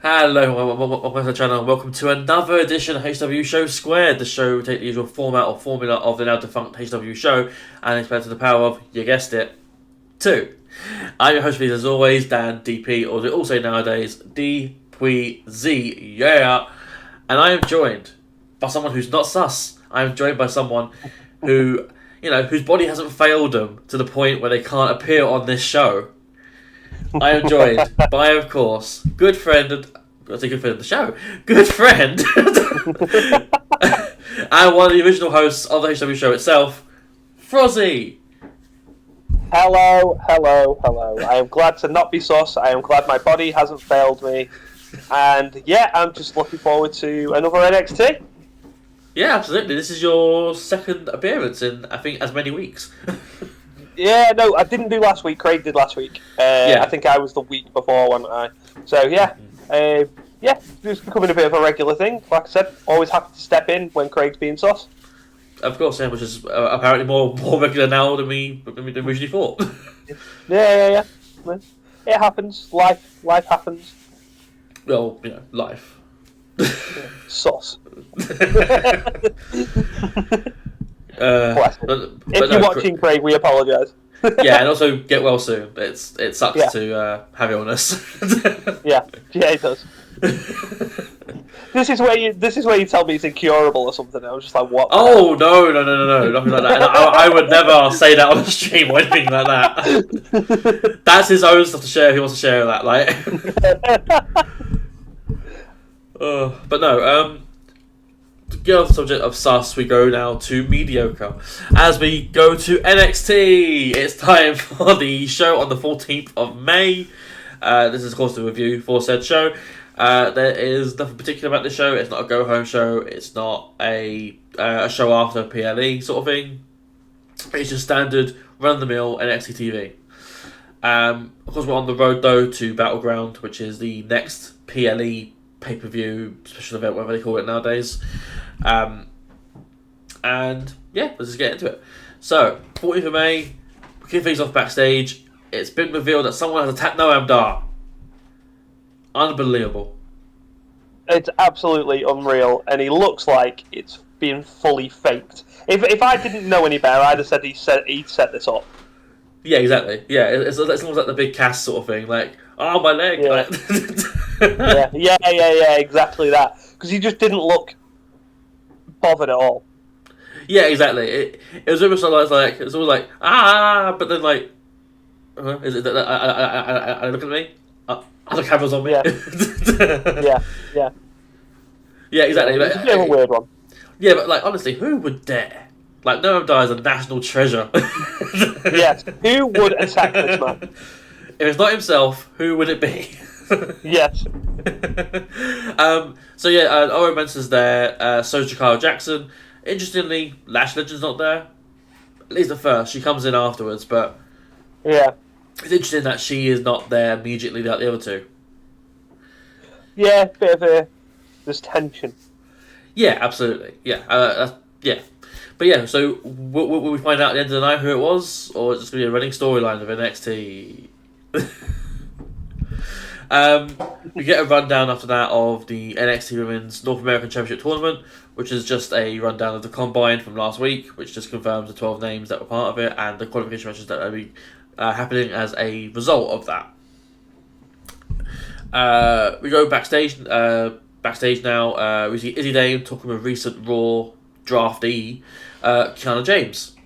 Hello, welcome to the channel and welcome to another edition of HCW Show Squared. The show take the usual format or formula of the now defunct HCW show and expand to the power of, you guessed it, two. I'm your host, as always, Dan DP, or also nowadays DPZ, yeah. And I am joined by someone who's not sus. I am joined by someone who, whose body hasn't failed them to the point where they can't appear on this show. I am joined by, of course, good friend of the show, good friend, and one of the original hosts of the HCW show itself, Frozzy. Hello. I am glad to not be sus. I am glad my body hasn't failed me. And yeah, I'm just looking forward to another NXT. Yeah, absolutely. This is your second appearance in, I think, as many weeks. Yeah, no, I didn't do last week. Craig did last week. I think I was the week before, wasn't I? So yeah, it's becoming a bit of a regular thing. Like I said, always happy to step in when Craig's being sus. Of course, yeah, which is apparently more regular now than we originally thought. Yeah. It happens. Life happens. Well, life. Sus. But if you're watching, Craig, we apologise. Yeah, and also get well soon. It sucks to have illness. yeah, it does. This is where you tell me it's incurable or something. I was just like, what? Oh no, nothing like that. And I would never say that on a stream or anything like that. That's his own stuff to share. He wants to share that, like. But no. To get off the subject of sus, we go now to mediocre. As we go to NXT, it's time for the show on the 14th of May. This is, of course, the review for said show. There is nothing particular about this show. It's not a go-home show. It's not a show after PLE sort of thing. It's just standard run-of-the-mill NXT TV. Of course, we're on the road, though, to Battleground, which is the next PLE pay-per-view special event, whatever they call it nowadays. And yeah, let's just get into it. So, 14th of May, we kick things off backstage. It's been revealed that someone has attacked Noam Dar. Unbelievable. It's absolutely unreal, and he looks like it's been fully faked. If I didn't know any better, I'd have said he'd set this up. Yeah, exactly. Yeah, it's almost like the big Cass sort of thing. Like, oh, my leg. Yeah. Like... yeah, exactly that. Because he just didn't look bothered at all. Yeah, exactly. It was almost like it's always like but then like, is it? I look at me. The camera's on me. Yeah. Yeah, exactly. It's a bit of a weird one. Yeah, but like honestly, who would dare? Like Noam Dar is a national treasure. Yes, who would attack this man? If it's not himself, who would it be? Yes. So yeah, Owen Mensah's there. So's Jakara Jackson. Interestingly, Lash Legend's not there. At least at first, she comes in afterwards. But yeah, it's interesting that she is not there immediately like the other two. Yeah, bit of there's tension. Yeah, absolutely. Yeah, yeah. But yeah, so will we find out at the end of the night who it was, or is it just going to be a running storyline of NXT? We get a rundown after that of the NXT Women's North American Championship Tournament, which is just a rundown of the Combine from last week, which just confirms the 12 names that were part of it and the qualification matches that will be happening as a result of that. We go backstage. Backstage now, we see Izzy Dame talking with recent Raw draftee, Kiana James.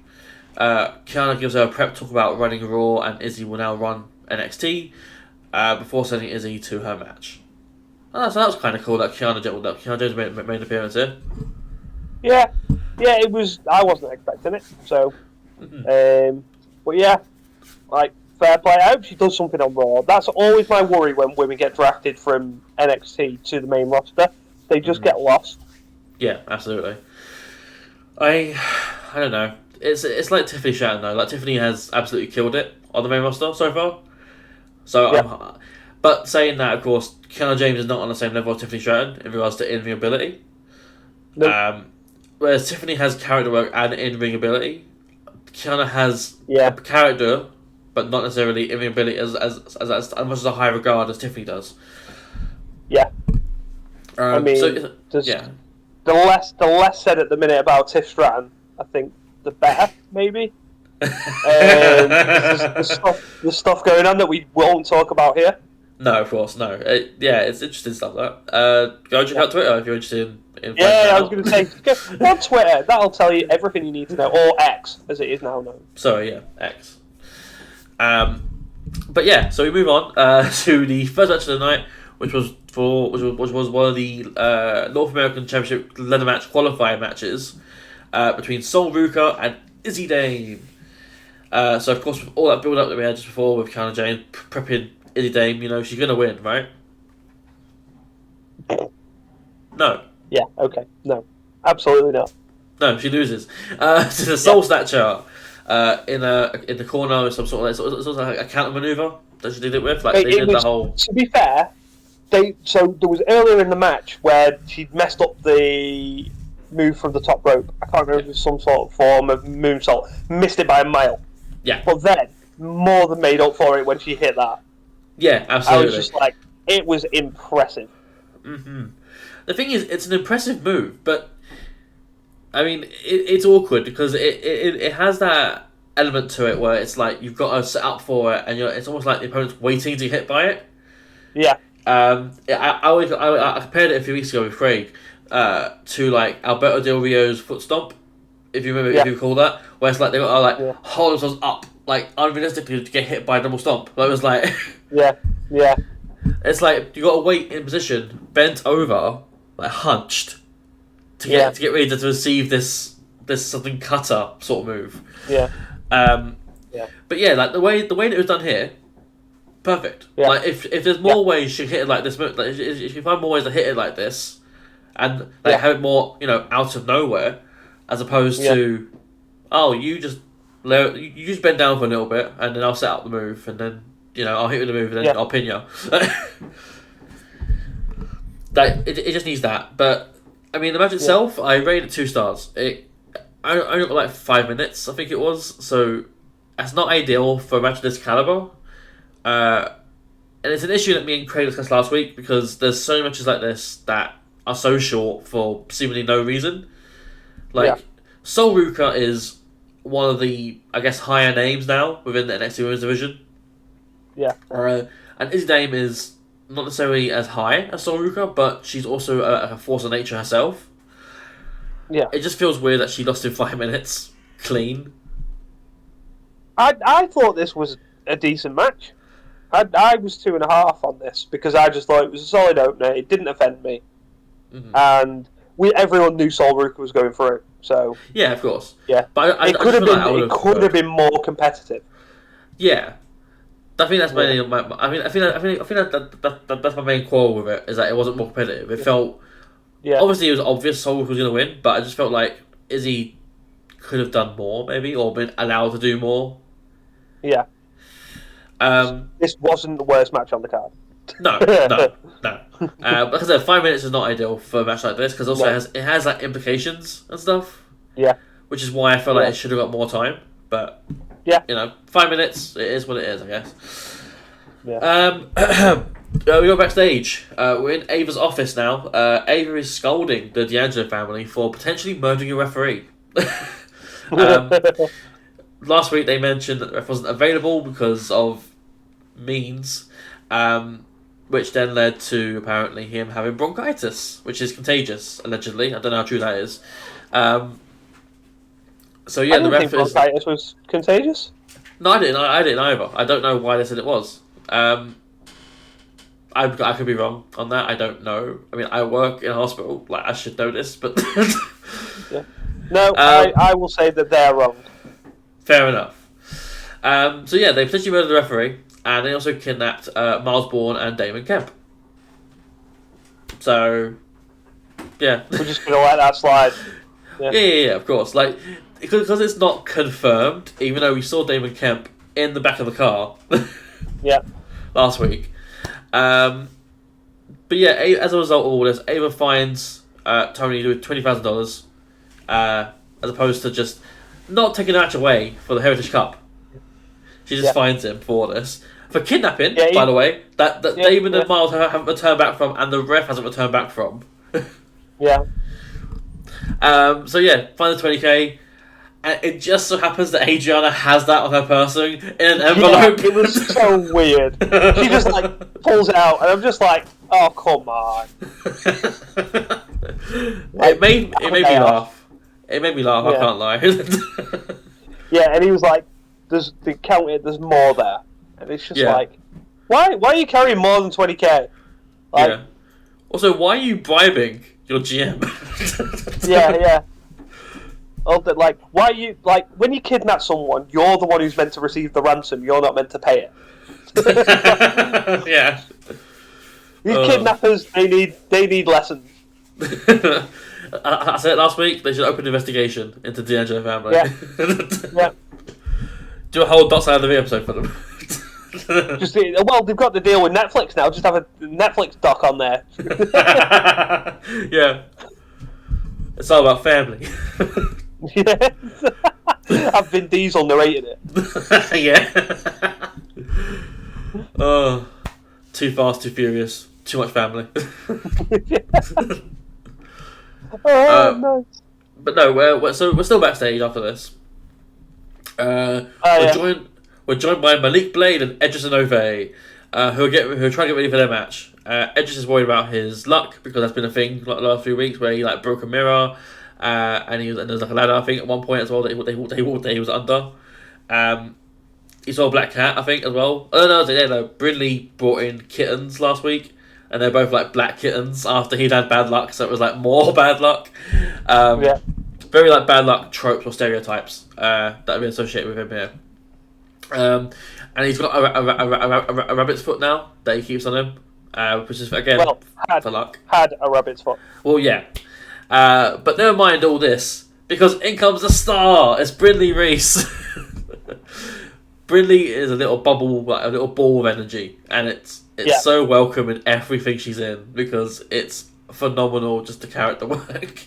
Kiana gives her a prep talk about running Raw, and Izzy will now run NXT. Before sending Izzy to her match. So that was kind of cool that Kiana James made an appearance here. Yeah, it was. I wasn't expecting it, so. But yeah, like fair play. I hope she does something on Raw. That's always my worry when women get drafted from NXT to the main roster. They just get lost. Yeah, absolutely. I don't know. It's like Tiffany Stratton though. Like Tiffany has absolutely killed it on the main roster so far. So, yeah. But saying that, of course, Kiana James is not on the same level as Tiffany Stratton in regards to in-ring ability. Nope. Whereas Tiffany has character work and in-ring ability, Kiana has a character, but not necessarily in-ring ability as much as a high regard as Tiffany does. Yeah. I mean, yeah. The less said at the minute about Tiff Stratton, I think, the better, maybe. The stuff going on that we won't talk about here. No, of course, no. It's interesting stuff, that. Go check out Twitter if you're interested in I was going to say, go on Twitter. That'll tell you everything you need to know. Or X, as it is now known. Sorry, yeah, X. But yeah, so we move on to the first match of the night, which was one of the North American Championship leather match qualifying matches between Sol Ruka and Izzy Dame. So of course, with all that build up that we had just before with Kiana Jane prepping Izzy Dame, she's gonna win, right? No. Yeah. Okay. No. Absolutely not. No, she loses. To the Soul Snatcher in the corner with some sort of like a counter maneuver that she did it with. Like they did the whole. To be fair, there was earlier in the match where she'd messed up the move from the top rope. I can't remember if it was some sort of form of moonsault. Missed it by a mile. Yeah. But then more than made up for it when she hit that. Yeah, absolutely. I was just like, it was impressive. Mm-hmm. The thing is, it's an impressive move, but I mean, it's awkward because it has that element to it where it's like you've got to set up for it, and it's almost like the opponent's waiting to get hit by it. Yeah. I compared it a few weeks ago with Craig to like Alberto Del Rio's foot stomp, if you remember, if you recall that, where it's like they got to hold themselves up like unrealistically to get hit by a double stomp. But it was like yeah. It's like you got to wait in position, bent over, like hunched, to get ready to receive this something cutter sort of move. Yeah. But yeah, like the way that it was done here, perfect. Yeah. Like if there's more ways you hit it like this, like if you find more ways to hit it like this, and like have it more out of nowhere, as opposed to you just bend down for a little bit and then I'll set up the move and then I'll hit with the move and then I'll pin you. Like it just needs that. But I mean, the match itself, I rated it 2 stars. I only got like 5 minutes, I think it was. So that's not ideal for a match of this caliber. And it's an issue that me and Craig discussed last week because there's so many matches like this that are so short for seemingly no reason. Like Sol Ruka is one of the, I guess, higher names now within the NXT Women's division. Yeah. And Izzy Dame is not necessarily as high as Sol Ruka, but she's also a force of nature herself. Yeah. It just feels weird that she lost in 5 minutes, clean. I thought this was a decent match. I was 2.5 on this because I just thought it was a solid opener. It didn't offend me. Mm-hmm. And everyone knew Sol Ruka was going through. So yeah, of course. Yeah, but it could have been more competitive. Yeah, I think that's mainly my. I think that's my main quarrel with it is that it wasn't more competitive. It felt. Yeah. Obviously, it was obvious Sol Ruka was going to win, but I just felt like Izzy could have done more, maybe, or been allowed to do more. Yeah. This wasn't the worst match on the card. No. Like I said, 5 minutes is not ideal for a match like this because also it has like implications and stuff. Yeah. Which is why I felt like it should have got more time. But 5 minutes, it is what it is, I guess. Yeah. We go backstage. We're in Ava's office now. Ava is scolding the D'Angelo family for potentially murdering a referee. Last week they mentioned that the ref wasn't available because of means, which then led to apparently him having bronchitis, which is contagious, allegedly. I don't know how true that is. So yeah, the ref bronchitis was contagious. No, I didn't either. I don't know why they said it was. I could be wrong on that. I don't know. I mean, I work in a hospital. Like, I should know this, but yeah. No, I will say that they're wrong. Fair enough. So yeah, they potentially murdered the referee, and they also kidnapped Miles Bourne and Damon Kemp. So, yeah, we're just gonna let that slide. Yeah, of course. Like, because it's not confirmed, even though we saw Damon Kemp in the back of the car. Last week. But yeah, as a result of all this, Ava finds Tony with $20,000, as opposed to just not taking the match away for the Heritage Cup. She just finds him for this. for kidnapping, Yeah, by the way, that yeah, Damon yeah. and Miles haven't returned back from, and the ref hasn't returned back from. Yeah. So yeah, find the 20k, and it just so happens that Adriana has that on her person in an envelope. Yeah, it was so weird. She just like pulls it out, and I'm just like, oh come on. It made me laugh. It made me laugh. I Yeah. can't lie. Yeah, and he was like, "There's the count it. There's more there," and it's just Yeah. like, why are you carrying more than 20k? Like, Yeah. Also, why are you bribing your GM? yeah. Oh, but like, why are you like when you kidnap someone, you're the one who's meant to receive the ransom. You're not meant to pay it. Yeah. These kidnappers, they need lessons. I said it last week. They should open an investigation into the D'Angelo family. Yeah. Do a whole dot side of the episode for them. Just well, they've got the deal with Netflix now. Just have a Netflix doc on there. Yeah. It's all about family. Yeah. Have Vin Diesel narrated it. Yeah. Oh, too fast, too furious, too much family. Nice. But no, we're still backstage after this. We're joined by Malik Blade and Edris Enove, who are trying to get ready for their match. Edris is worried about his luck because that's been a thing like the last few weeks where he like broke a mirror, and there's like a ladder I think at one point as well that he was under. He saw a black cat I think as well. Oh no, Brindley brought in kittens last week, and they're both like black kittens after he'd had bad luck, so it was like more bad luck. Very like bad luck tropes or stereotypes that have been associated with him here. And he's got a rabbit's foot now that he keeps on him, which is again for luck. Had a rabbit's foot. Well, yeah, but never mind all this because in comes the star. It's Brindley Reese. Brindley is a little bubble, like a little ball of energy, and it's so welcome in everything she's in because it's phenomenal. Just the character work.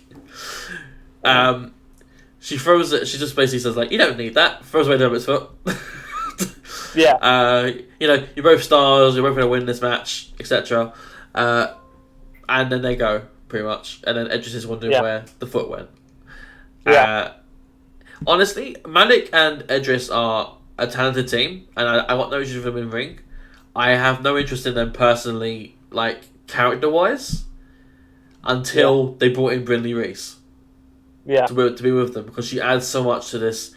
She throws it. She just basically says like, "You don't need that." Throws away the rabbit's foot. Yeah. You're both stars. You're both going to win this match, etc. And then they go pretty much, and then Edris is wondering where the foot went. Honestly, Malik and Edris are a talented team, and I want no issues with them in ring. I have no interest in them personally, like character wise, until they brought in Brindley Reese. Yeah. To be with them because she adds so much to this.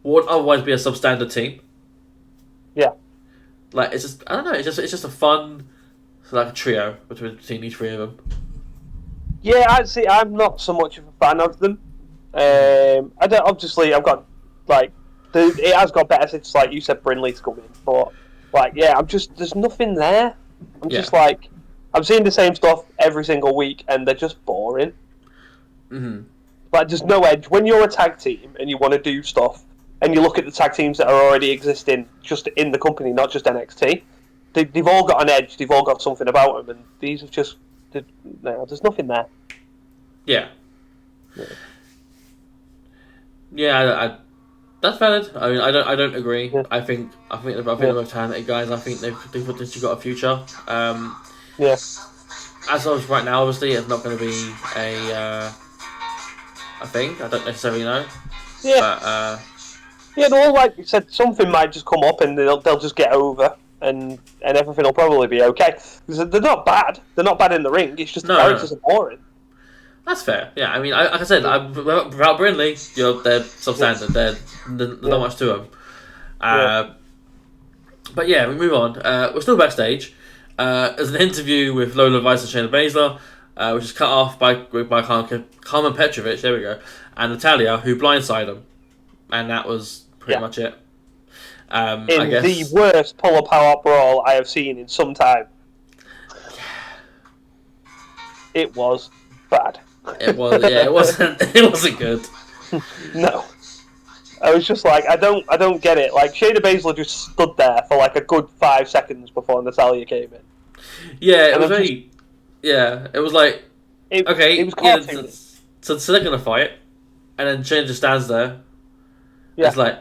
What would otherwise be a substandard team. Yeah. Like it's just I don't know. It's just a fun like a trio between these three of them. Yeah, I'm not so much of a fan of them. I don't. Obviously, I've got like it has got better since like you said Brindley's come in, but like there's nothing there. I'm just like I'm seeing the same stuff every single week, and they're just boring. Mm-hmm. Like there's no edge when you're a tag team and you want to do stuff, and you look at the tag teams that are already existing just in the company, not just NXT. They've all got an edge. They've all got something about them, and these have just there's nothing there. Yeah. Yeah, that's valid. I mean, I don't agree. Yeah. I think they're both talented guys. I think they've potentially got a future. As of right now, obviously, it's not going to be a thing. I don't necessarily know. Yeah. But, no, like you said, something might just come up and they'll just get over, and everything will probably be okay. Because they're not bad. They're not bad in the ring. It's just the characters are boring. That's fair. Yeah, I mean, like I said, without Brindley, they're substandard. There's not much to them. But yeah, we move on. We're still backstage. There's an interview with Lola Vice and Shayna Baszler, which is cut off by Carmen Petrovic. There we go, and Natalia, who blindsided them, and that was pretty much it. I guess the worst pull-up power brawl I have seen in some time. It was bad. It was. Yeah, it wasn't. It wasn't good. No. I was just like, I don't get it. Like, Shayna Baszler just stood there for like a good 5 seconds before Natalia came in. Yeah, it was very. Yeah, it was like. Okay, it was cartoony. So they're gonna fight, and then Shayna just stands there. Yeah. It's like,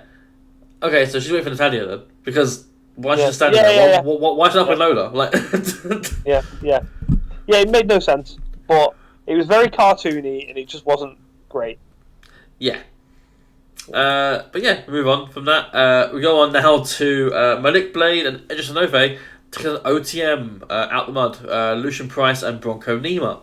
okay, so she's waiting for Natalia then, because Why is she just standing there? Why is she up with Lola? Like, yeah. It made no sense, but it was very cartoony, and it just wasn't great. Yeah. But yeah, we move on from that. We go on now to Malik Blade and Edge Sonove taking OTM out the mud. Lucian Price and Bronco Nima.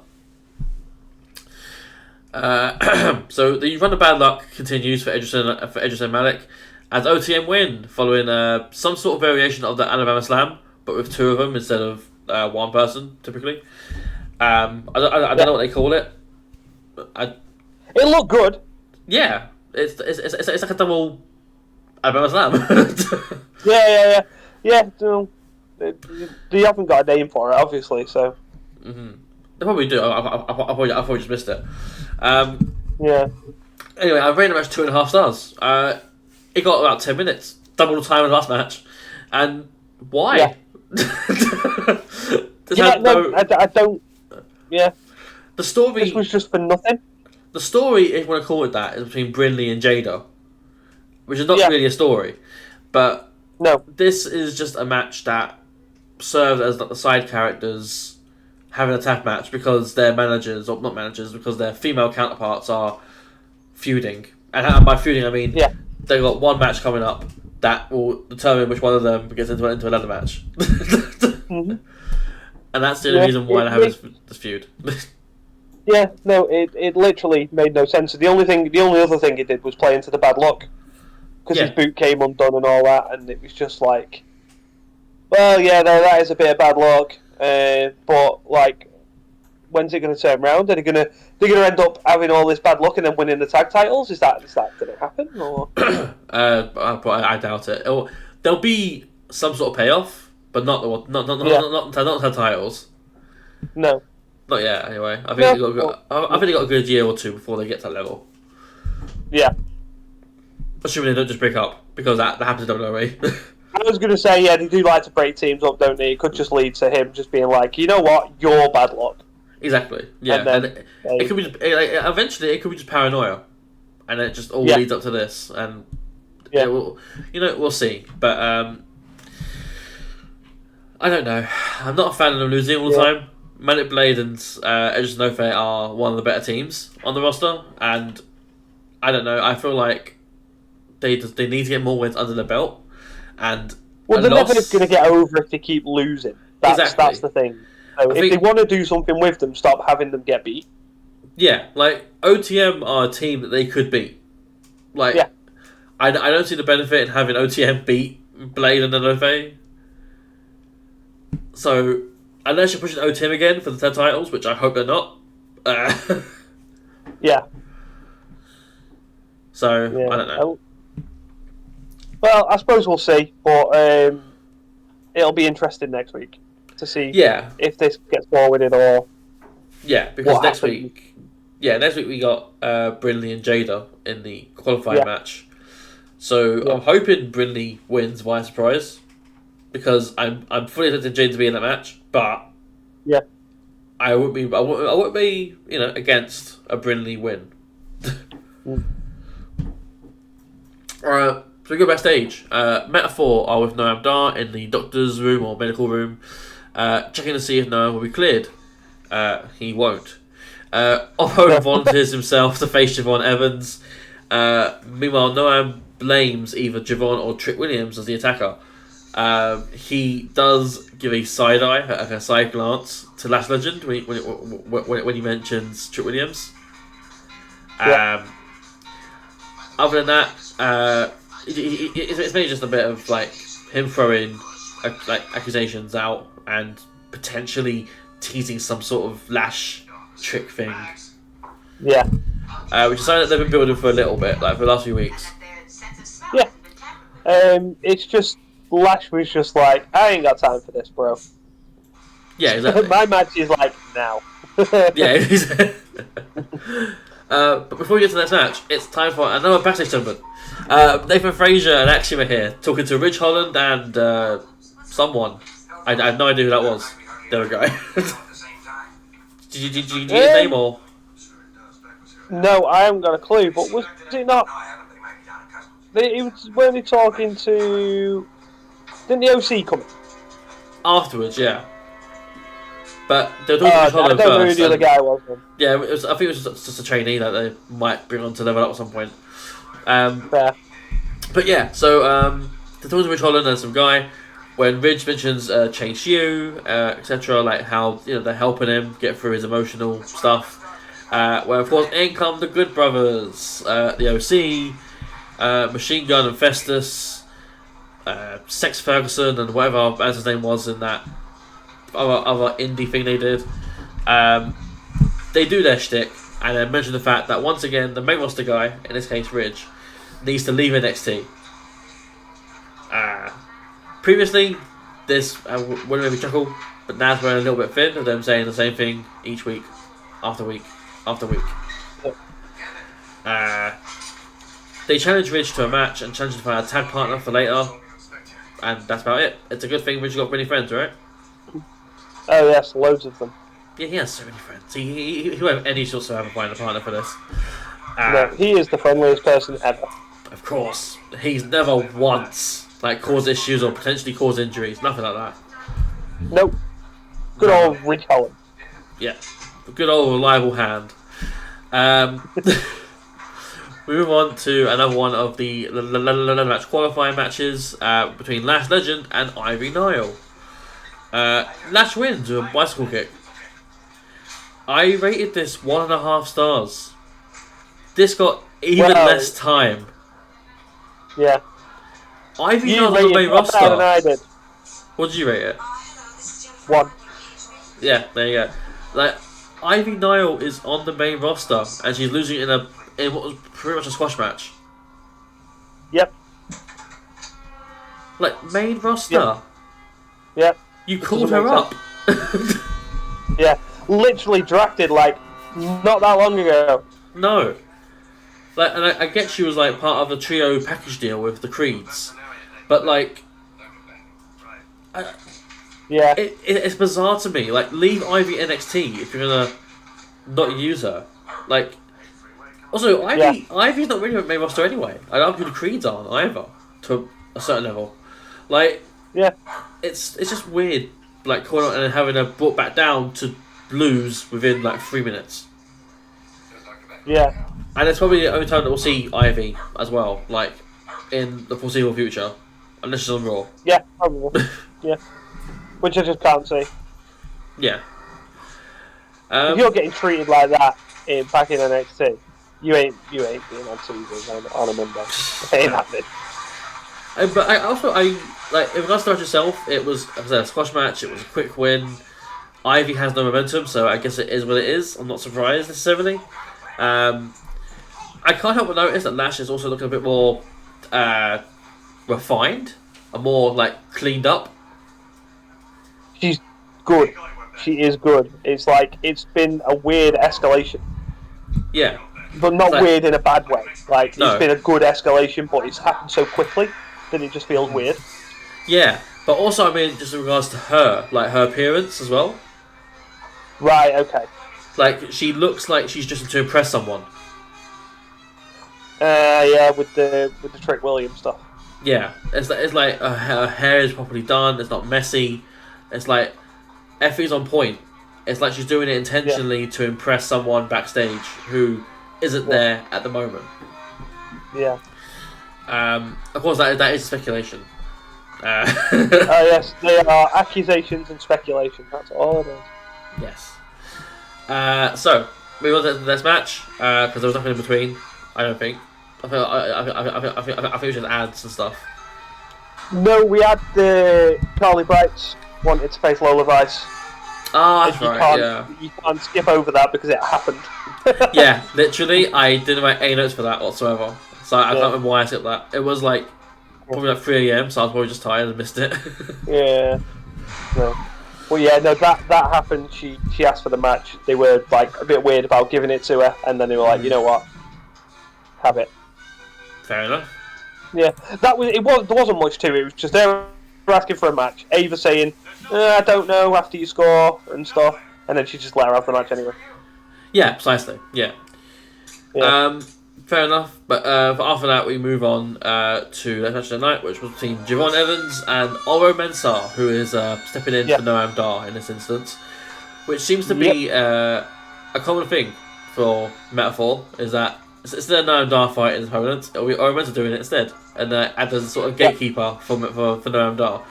So the run of bad luck continues for Edge and Malik as OTM win following some sort of variation of the Alabama Slam, but with two of them instead of one person typically. I don't know what they call it. It looked good. Yeah, it's like a double Alabama Slam. Yeah. So, they haven't got a name for it, obviously. So they probably do. I probably just missed it. Yeah. Anyway, I rated the match 2.5 stars. It got about 10 minutes, double the time of the last match, and why? Yeah. I don't. Yeah. The story. This was just for nothing. The story, if you want to call it that, is between Brindley and Jada, which is not really a story, but no, this is just a match that served as like the side characters having a tag match because their managers, or not managers, because their female counterparts are feuding, and by feuding I mean they've got one match coming up that will determine which one of them gets into another match. And that's the only reason why they have this feud. Yeah, no, it literally made no sense. The only other thing he did was play into the bad luck because his boot came undone and all that, and it was just like, well, yeah, no, that is a bit of bad luck, but like, when's it going to turn around? Are they going to end up having all this bad luck and then winning the tag titles? Is that going to happen? Or I doubt it. There'll be some sort of payoff, but not the titles. No. Not yet, anyway. I think they got a good year or two before they get to that level. Yeah. Assuming they don't just break up, because that happens in WWE. I was going to say, yeah, they do like to break teams up, don't they? It could just lead to him just being like, you know what, you're bad luck. Exactly. Yeah. And it could be eventually it could be just paranoia, and it just all leads up to this, and we'll see. But I don't know. I'm not a fan of them losing all the time. Malik Blade and Edge Sonove are one of the better teams on the roster, and I don't know. I feel like they need to get more wins under their belt, and they're never going to get over if they keep losing. That's the thing. So if they want to do something with them, stop having them get beat. Yeah, like OTM are a team that they could beat. Like, I don't see the benefit in having OTM beat Blade and Sonove. So, unless you're pushing OTM again for the 10 titles, which I hope they're not. Yeah. So, I don't know. Well, I suppose we'll see, but it'll be interesting next week to see if this gets forwarded or... Yeah, because next week we got Brindley and Jada in the qualifying match. So, I'm hoping Brindley wins via surprise. Because I'm fully expecting Jade to be in that match, but I wouldn't be against a Brindley win. Alright, so we go backstage. Metaphor are with Noam Dar in the doctor's room or medical room, checking to see if Noam will be cleared. He won't. Oppo volunteers himself to face Javon Evans. Meanwhile, Noam blames either Javon or Trick Williams as the attacker. He does give a side eye, a side glance to Lash Legend when he mentions Trick Williams. Other than that, it's mainly just a bit of like him throwing accusations out and potentially teasing some sort of Lash Trick thing. Yeah. Which is something that they've been building for a little bit, like for the last few weeks. Yeah. It's just Lash was just like, I ain't got time for this, bro. Yeah, exactly. My match is like now. Yeah. But before we get to the next match, it's time for another backstage segment. Nathan Frazier and Axiom are here, talking to Ridge Holland and someone. I had no idea who that was. There we go. Did you get his name or? No, I haven't got a clue. But was it not? He was when he talking to Didn't the OC come in? Afterwards, yeah. But they were talking to Rich I Holland don't know who first. the other guy was then. Yeah, I think it was just a trainee that they might bring on to level up at some point. Fair. But yeah, so they're talking to Rich Holland and some guy. When Ridge mentions Chase U, etc., like how they're helping him get through his emotional stuff. Where of course in come the Good Brothers, the OC, Machine Gun and Festus, Sex Ferguson and whatever as his name was in that other indie thing they did. They do their shtick and then mention the fact that once again the main roster guy, in this case Ridge, needs to leave NXT. Previously, this wouldn't make me chuckle, but now it's running a little bit thin of them saying the same thing each week, after week, after week. They challenge Ridge to a match and challenge him to find a tag partner for later, and that's about it. It's a good thing Ridge got many friends, right? Oh yes, loads of them. Yeah, he has so many friends. He will have any sorts of ever find a partner for this. No, he is the friendliest person ever. Of course, he's never once caused issues or potentially caused injuries. Nothing like that. Nope. Good old Rich Holland. Yeah, a good old reliable hand. We move on to another one of the match qualifying matches between Lash Legend and Ivy Nile. Lash wins with a bicycle kick. I rated this 1.5 stars. This got even less time. Yeah. Ivy Nile's on the main roster. Than I did. What did you rate it? 1. Yeah, there you go. Ivy Nile is on the main roster and she's losing in what was pretty much a squash match. Yep. Main roster. Yep. You called her up. Yeah. Literally drafted not that long ago. No. And I get she was part of a trio package deal with the Creeds. But yeah. It's bizarre to me. Leave Ivy NXT if you're gonna not use her. Also, Ivy's not really a main roster anyway. I don't know who the Creeds are either, to a certain level. Yeah. It's just weird, calling out and having her brought back down to lose within 3 minutes. Yeah. And it's probably the only time that we'll see Ivy as well, in the foreseeable future, unless she's on Raw. Yeah, probably. Yeah. Which I just can't see. Yeah. If you're getting treated like that back in NXT, you ain't being on TV on a Monday. It ain't happening. But in regards to the match itself, it was a squash match. It was a quick win. Ivy has no momentum, so I guess it is what it is. I'm not surprised necessarily. I can't help but notice that Lash is also looking a bit more refined, and more cleaned up. She's good. She is good. It's it's been a weird escalation. Yeah. But not weird in a bad way. No. It's been a good escalation, but it's happened so quickly that it just feels weird. Yeah, but also just in regards to her, her appearance as well. Right. Okay. She looks like she's just to impress someone. Yeah, with the Trick Williams stuff. Yeah, it's her hair is properly done. It's not messy. It's everything's on point. It's she's doing it intentionally to impress someone backstage who isn't there at the moment. Yeah. Of course, that is speculation. Yes, they are accusations and speculation. That's all it is. Yes. So we on to the next match because there was nothing in between. I don't think. I think it was just ads and stuff. No, we had the Carly Brights wanted to face Lola Vice. That's right. You can't skip over that because it happened. Yeah, literally, I didn't write any notes for that whatsoever. So I can't remember why I skipped that. It was probably 3 AM, so I was probably just tired and missed it. Yeah. No. Well, yeah, no, that happened. She asked for the match. They were a bit weird about giving it to her, and then they were like, you know what, have it. Fair enough. Yeah, there wasn't much to it. It was just they were asking for a match. Ava saying, I don't know after you score and stuff, and then she just let her have the match anyway. Yeah, precisely. Yeah. fair enough. But after that, we move on to the match of the night, which was between Javon Evans and Oro Mensah, who is stepping in for Noam Dar in this instance, which seems to be a common thing for Metaphor, is that instead of Noam Dar fighting his opponent, it'll be Oro Mensah doing it instead, and act as a sort of gatekeeper for Noam Dar.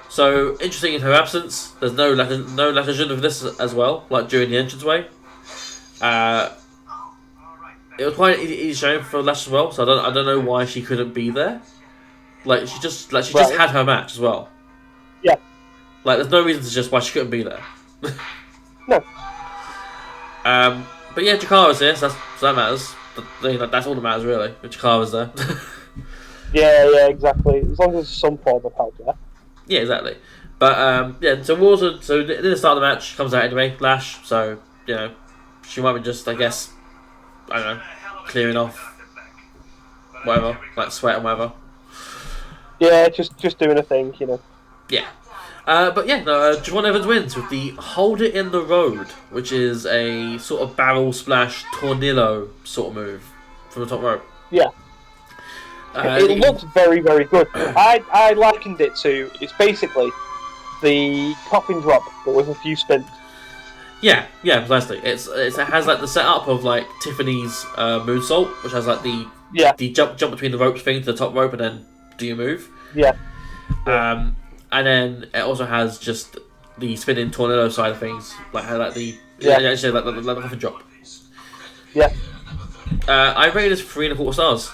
So interesting in her absence. There's no Latijan of this as well, like during the entranceway. It was quite easy showing for Lash as well, so I don't know why she couldn't be there. Like she just had her match as well. Yeah. Like there's no reason to just why she couldn't be there. No. But yeah, Jakara's here, so that matters. That's all that matters really. If Jakara's there. Yeah, exactly. As long as there's some form of help there. Yeah, exactly. But so near the start of the match, she comes out anyway, Lash. So she might be just, I guess, I don't know, clearing off whatever, like sweat and whatever. Yeah, just doing a thing, Yeah. Javon Evans wins with the Hold It in the Road, which is a sort of barrel splash tornillo sort of move from the top rope. Yeah. It looks very, very good. I likened it to, it's basically the coffin drop, but with a few spins. Yeah, precisely. It has like the setup of like Tiffany's moonsault, which has like the jump between the ropes thing to the top rope and then do your move. Yeah. And then it also has just the spinning tornado side of things, like the coffin drop. Yeah. I rated this 3.25 stars.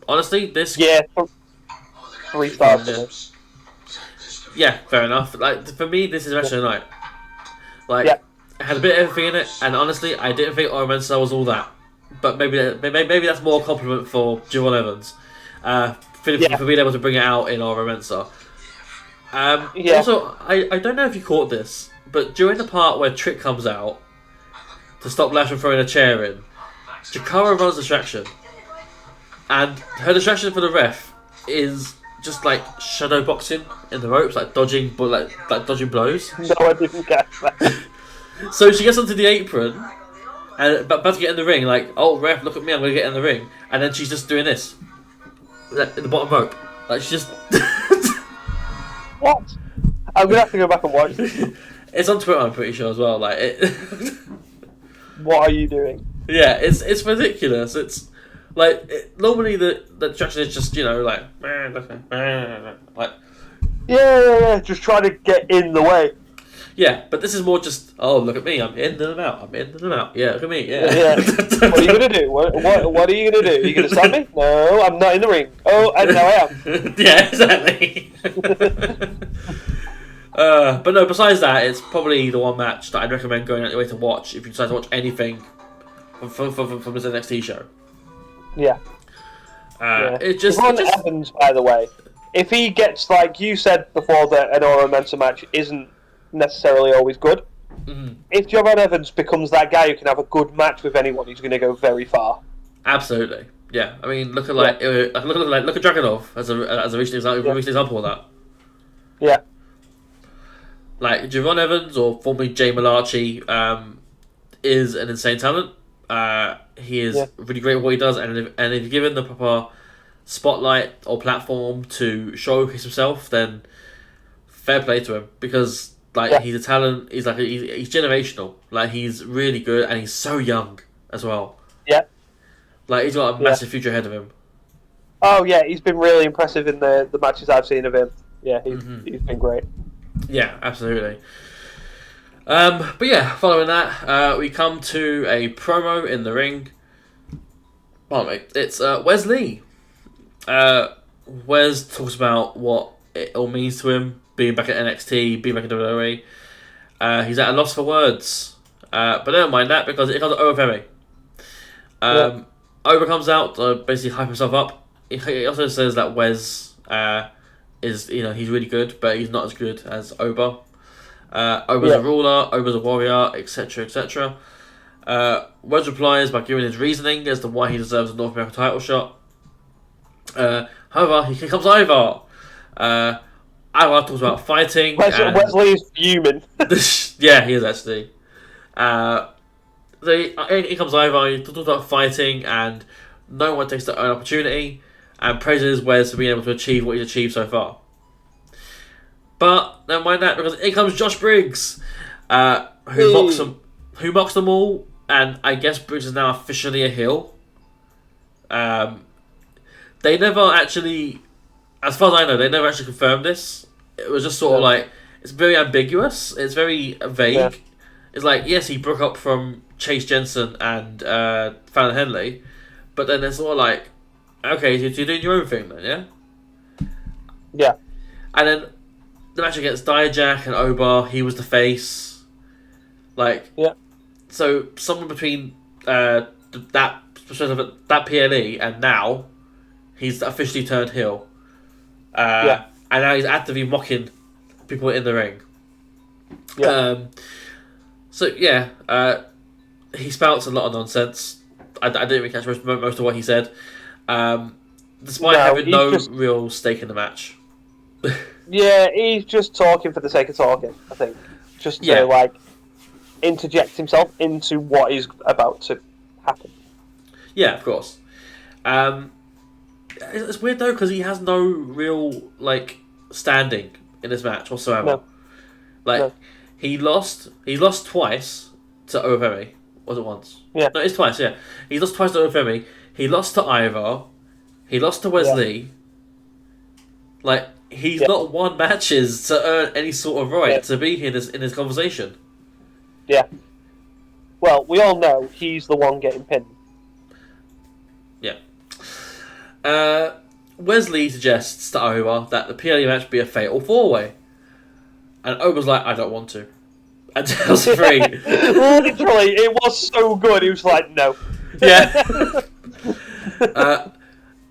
Honestly, this 3 stars. Yeah, fair enough. Like for me, this is the match of the night. Like, it had a bit of everything in it, and honestly, I didn't think Oro Mensah was all that. But maybe that's more a compliment for Javon Evans for being able to bring it out in Oro Mensah. Also, I don't know if you caught this, but during the part where Trick comes out to stop Lash from throwing a chair in, Jakara runs distraction. And her distraction for the ref is just like shadow boxing in the ropes, like dodging blows. No, I didn't catch that. So she gets onto the apron and about to get in the ring, like, oh ref, look at me, I'm gonna get in the ring, and then she's just doing this in the bottom rope, like she just. What? I'm gonna have to go back and watch this. It's on Twitter, I'm pretty sure as well. Like it. What are you doing? Yeah, it's ridiculous. It's. Like normally the distraction is just like just trying to get in the way. Yeah, but this is more just look at me, I'm in and I'm out, yeah, look at me, yeah. What are you gonna do? What are you gonna do? Are you gonna stop me? No, I'm not in the ring. Oh, and now I am. Yeah, exactly. But no, besides that, it's probably the one match that I'd recommend going out your way to watch if you decide to watch anything from this NXT show. Yeah. Evans, by the way, if he gets, like you said before, that an Oro Mensah match isn't necessarily always good. Mm-hmm. If Javon Evans becomes that guy who can have a good match with anyone, he's going to go very far. Absolutely. Yeah. I mean, look at Dragunov as a recent example of that. Yeah. Like Javon Evans, or formerly Jay Malachi, is an insane talent. He is really great at what he does, and if you're given the proper spotlight or platform to showcase himself, then fair play to him, because he's a talent. He's he's generational. Like he's really good, and he's so young as well. Yeah, like he's got a massive future ahead of him. Oh yeah, he's been really impressive in the matches I've seen of him. Yeah, he's been great. Yeah, absolutely. But yeah, following that, we come to a promo in the ring. Pardon me. It's Wes Lee. Wes talks about what it all means to him, being back at NXT, being back in WWE. He's at a loss for words. But don't mind that, because it comes to Oba Femi. Oba comes out to basically hype himself up. He also says that Wes is, he's really good, but he's not as good as Oba. Oba's a ruler, Oba's a warrior, etc., etc. Wes replies by giving his reasoning as to why he deserves a North American title shot. However, he comes over. Ivar talks about fighting. Wesley is fuming. Yeah, he is actually. in comes Ivar, he talks about fighting, and no one takes their own opportunity, and praises Wes for being able to achieve what he's achieved so far. But never mind that, because in comes Josh Briggs, who mocks them all, and I guess Briggs is now officially a heel. They never actually, as far as I know, they never actually confirmed this. It was just sort of like, it's very ambiguous. It's very vague. Yeah. It's like, yes, he broke up from Chase Jensen and Fallon Henley, but then it's sort of like, okay, so you're doing your own thing then, yeah? Yeah. And then the match against Dijak and Obar, he was the face. Like, yeah. So someone between that PLE and now, he's officially turned heel. And now he's actively mocking people in the ring. Yeah. He spouts a lot of nonsense. I didn't really catch most of what he said. Despite having no real stake in the match. Yeah, he's just talking for the sake of talking, I think. Just to, interject himself into what is about to happen. Yeah, of course. It's weird, though, because he has no real, standing in this match whatsoever. No. He lost twice to Overi. Was it once? Yeah. No, it's twice, yeah. He lost twice to Overi. He lost to Ivar. He lost to Wesley. Yeah. He's not won matches to earn any sort of right to be here in this conversation. Yeah. Well, we all know he's the one getting pinned. Yeah. Wesley suggests to Oba that the PLE match be a fatal 4-way. And Oba's like, I don't want to. And tells free. Literally, it was so good. He was like, no. Yeah.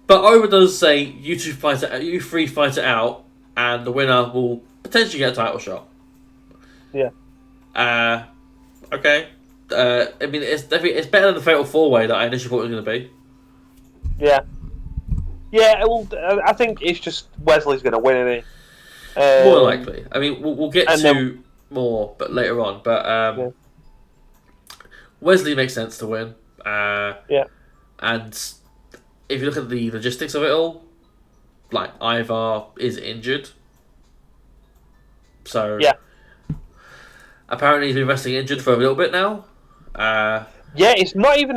But Oba does say, you three fight it out, and the winner will potentially get a title shot. Yeah. Okay. I mean, it's better than the fatal 4-way that I initially thought it was going to be. Yeah. Yeah, well, I think it's just Wesley's going to win, isn't he? More likely. I mean, we'll get to more, but later on. But Wesley makes sense to win. Yeah. And if you look at the logistics of it all, Ivar is injured. So yeah. Apparently he's been wrestling injured for a little bit now. Yeah, it's not even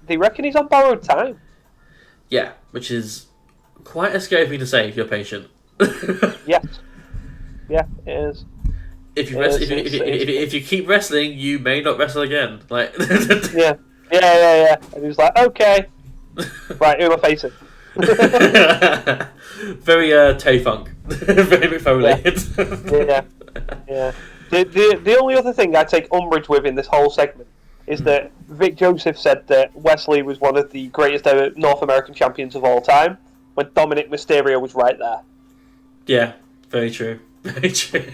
they reckon he's on borrowed time. Yeah, which is quite a scary thing to say if you're patient. Yeah. Yeah, it is. If you keep wrestling, you may not wrestle again. Yeah. And he was like, okay. Right, who am I facing? Very Tay-Funk. Very Foley. Yeah. The only other thing I take umbrage with in this whole segment is that Vic Joseph said that Wesley was one of the greatest North American champions of all time, when Dominic Mysterio was right there. Yeah, very true. Very true.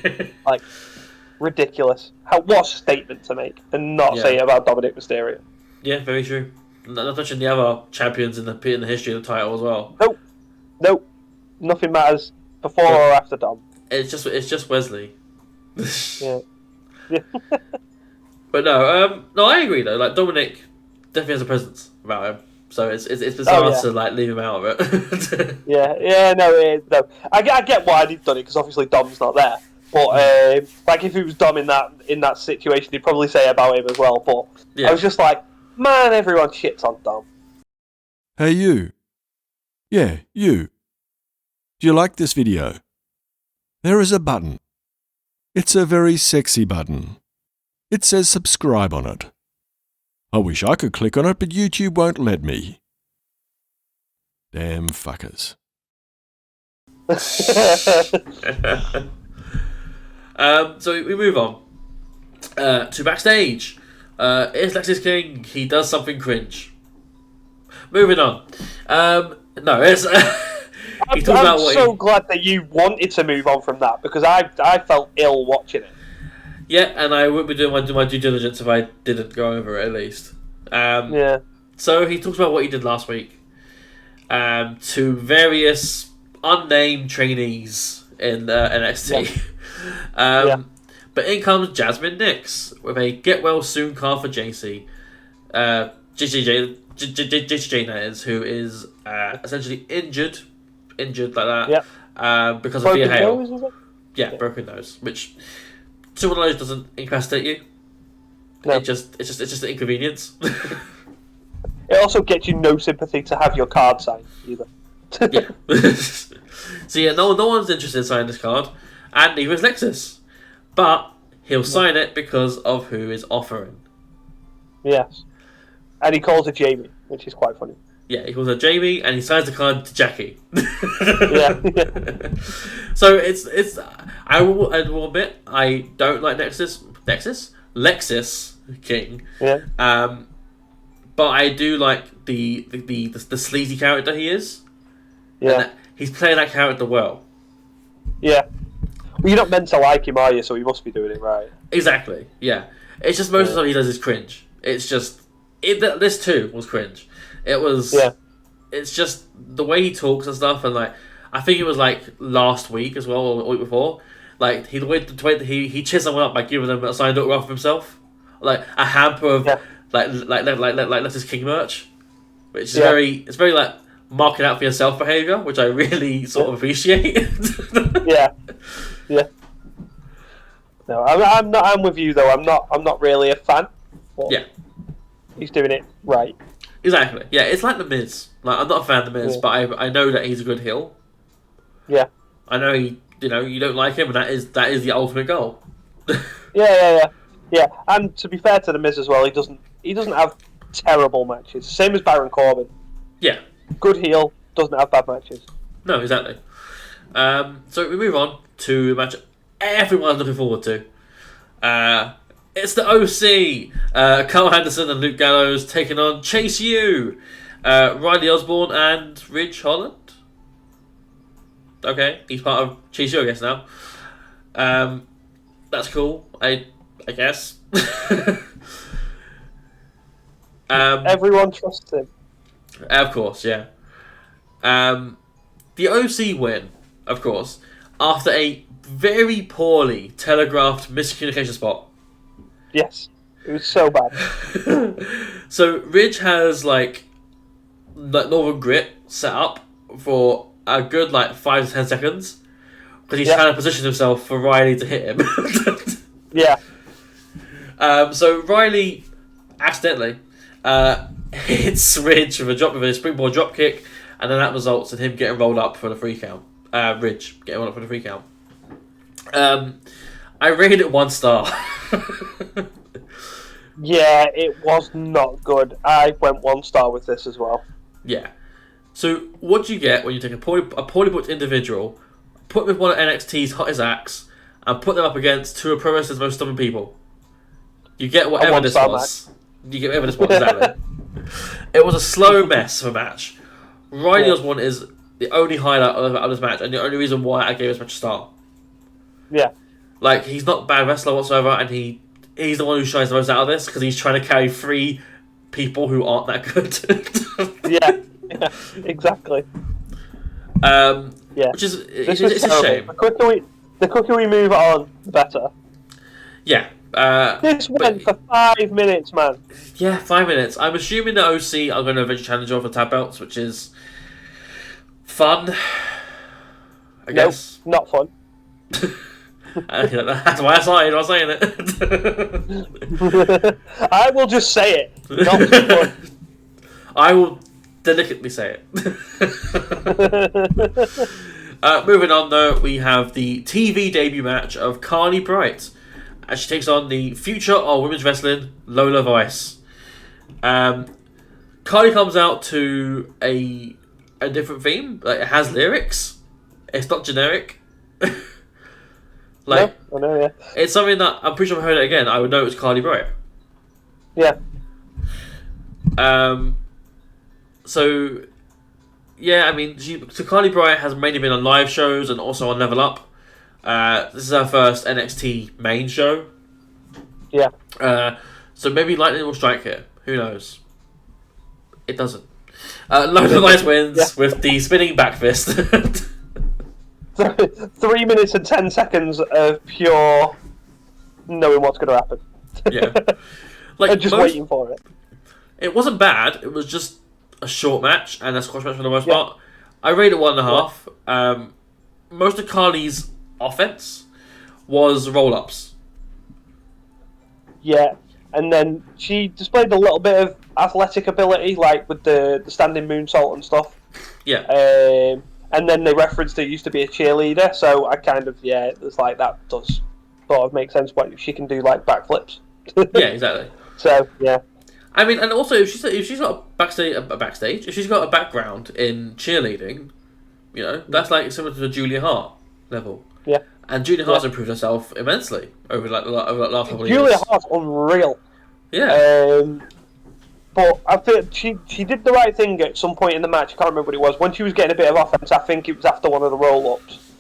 Ridiculous. What a statement to make, and not say it about Dominic Mysterio. Yeah, very true. Not touching the other champions in the history of the title as well. Nope. Nothing matters before or after Dom. It's just Wesley. Yeah. But no, I agree though. Dominic definitely has a presence about him, so it's bizarre to leave him out of it. No. I get why he'd done it because obviously Dom's not there. But if he was Dom in that situation, he'd probably say about him as well. But I was just like, man, everyone shits on Dom. Hey you. Yeah, you. Do you like this video? There is a button. It's a very sexy button. It says subscribe on it. I wish I could click on it, but YouTube won't let me. Damn fuckers. So we move on to backstage. It's Lexis King. He does something cringe. Moving on. No, it's... I'm so glad that you wanted to move on from that, because I felt ill watching it. Yeah, and I wouldn't be doing my due diligence if I didn't go over it at least. So he talks about what he did last week to various unnamed trainees in NXT. But in comes Jasmine Nix with a get well soon card for JC. JTJ that is, who is essentially injured like that. Because of broken Thea Hale. nose, is it? Yeah, broken nose, which to my knowledge doesn't incapacitate you. No. It's just an inconvenience. It also gets you no sympathy to have your card signed either. Yeah. So yeah, no one's interested in signing this card, and neither is Lexus. But he'll sign it because of who is offering. Yes. And he calls it Jamie, which is quite funny. Yeah, he calls her Jamie, and he signs the card to Jackie. Yeah. So it's. I will admit I don't like Lexus King. Yeah. But I do like the sleazy character he is. Yeah. He's playing that character well. Yeah. Well, you're not meant to like him, are you? So he must be doing it right. Exactly. Yeah. It's just most of the time he does is cringe. It's just this too was cringe. It was. Yeah. It's just the way he talks and stuff, and like I think it was like last week as well, or the week before. Like the way that he cheers someone up by giving them a signed autograph of himself, like a hamper of like Letters King merch, which is very like marking out for yourself behaviour, which I really sort of appreciate. Yeah. No, I'm not. I'm with you though. I'm not really a fan. Yeah. He's doing it right. Exactly. Yeah, it's like The Miz. Like I'm not a fan of The Miz, but I know that he's a good heel. Yeah. I know you don't like him, and that is the ultimate goal. Yeah. And to be fair to the Miz as well, he doesn't have terrible matches. Same as Baron Corbin. Yeah. Good heel, doesn't have bad matches. No, exactly. So we move on to a match everyone's looking forward to. It's the OC. Carl Henderson and Luke Gallows taking on Chase U, Riley Osborne and Ridge Holland. Okay, he's part of Chase U, I guess now. That's cool. I guess. Everyone trusts him. Of course, yeah. The OC win, of course, after a very poorly telegraphed miscommunication spot. Yes, it was so bad. So Ridge has like Northern Grit set up for a good 5 to 10 seconds because he's trying to position himself for Riley to hit him. Yeah. So Riley accidentally hits Ridge with a springboard drop kick, and then that results in him getting rolled up for the 3 count. Ridge getting rolled up for the 3 count. I rated it 1 star. Yeah, it was not good. I went 1 star with this as well. Yeah. So what do you get when you take a poorly booked individual, put them with one of NXT's hottest acts, and put them up against 2 of Pro Wrestling's most stubborn people? You get whatever this was. You get whatever this was, exactly. It was a slow mess of a match. Riley Osborne is the only highlight of this match, and the only reason why I gave this match a star. Yeah. He's not a bad wrestler whatsoever, and he's the one who shines the most out of this because he's trying to carry 3 people who aren't that good. Yeah, exactly. Which is it's a shame. The quicker we move on, the better. Yeah. This went for 5 minutes, man. Yeah, 5 minutes. I'm assuming the OC are going to eventually challenge over tag belts, which is fun. I guess. Not fun. That's why I was saying it. I will just say it. Not fun. I will delicately say it. Moving on, though, we have the TV debut match of Carly Bright as she takes on the future of women's wrestling, Lola Vice. Carly comes out to a different theme. It has lyrics. It's not generic. I know, yeah. It's something that I'm pretty sure if I heard it again, I would know it was Carly Bright. Yeah. So, yeah, I mean, Carly Bright has mainly been on live shows and also on Level Up. This is her first NXT main show. Yeah. So maybe lightning will strike here. Who knows? It doesn't. Lola Vice wins with the spinning back fist. 3 minutes and 10 seconds of pure knowing what's going to happen. Yeah. And just waiting for it. It wasn't bad. It was just a short match and a squash match for the most part. I rated it 1.5. Most of Carly's offense was roll-ups. Yeah, and then she displayed a little bit of athletic ability, like with the standing moonsault and stuff. Yeah. And then they referenced it used to be a cheerleader, so I kind of, it's like that does sort of make sense. What she can do, like backflips. Yeah, exactly. So yeah. I mean, and also if she's got a backstage, if she's got a background in cheerleading, you know, that's like similar to the Julia Hart level. Yeah. And Julia Hart's improved herself immensely over the last couple of Julia years. Hart's unreal. Yeah. But I think she did the right thing at some point in the match. I can't remember what it was. When she was getting a bit of offense, I think it was after one of the roll-ups.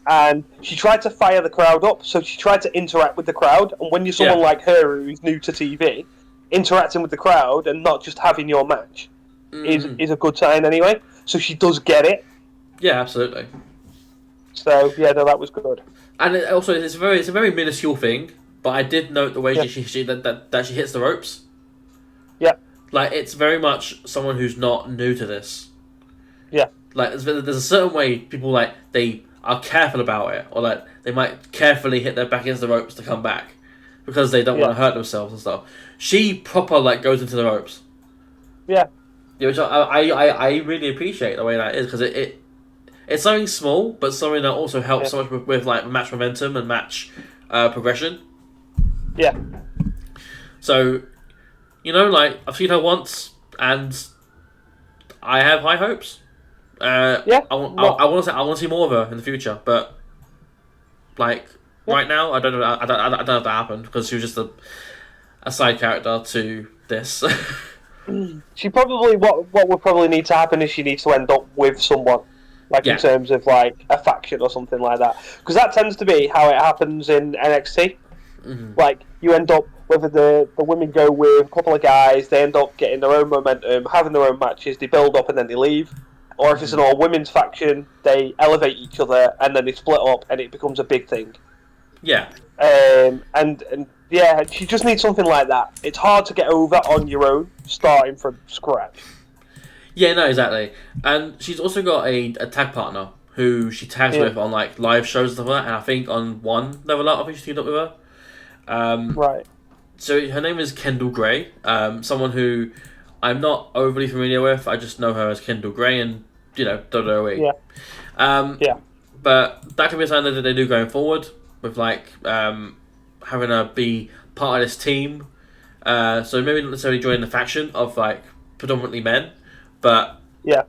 And she tried to fire the crowd up, so she tried to interact with the crowd. And when you're someone like her who's new to TV, interacting with the crowd and not just having your match is a good sign anyway. So she does get it. Yeah, absolutely. So yeah, no, that was good. And it's a very minuscule thing, but I did note the way that she hits the ropes. Yeah. Like, it's very much someone who's not new to this. Yeah. Like, there's a certain way people, like, they are careful about it, or, like, they might carefully hit their back against the ropes to come back, because they don't want to hurt themselves and stuff. She proper, like, goes into the ropes. Yeah. Which I really appreciate the way that is, because it's something small, but something that also helps so much with like, match momentum and match progression. Yeah. So, you know, like, I've seen her once, and I have high hopes. I want to see more of her in the future, but like right now, I don't know if that happened because she was just a side character to this. She probably what would probably need to happen is she needs to end up with someone, like in terms of like a faction or something like that, because that tends to be how it happens in NXT. Like, you end up, whether the women go with a couple of guys, they end up getting their own momentum, having their own matches, they build up and then they leave. Or if it's an all-women's faction, they elevate each other and then they split up and it becomes a big thing. Yeah. And yeah, she just needs something like that. It's hard to get over on your own, starting from scratch. Yeah, no, exactly. And she's also got a tag partner who she tags with on like live shows and stuff like that, and I think on one Level Up, I think she teamed up with her. Right. So her name is Kendall Gray, someone who I'm not overly familiar with. I just know her as Kendall Gray and, you know, WWE. Yeah. But that could be a sign that they do going forward with like having her be part of this team. So maybe not necessarily join the faction of like predominantly men, but I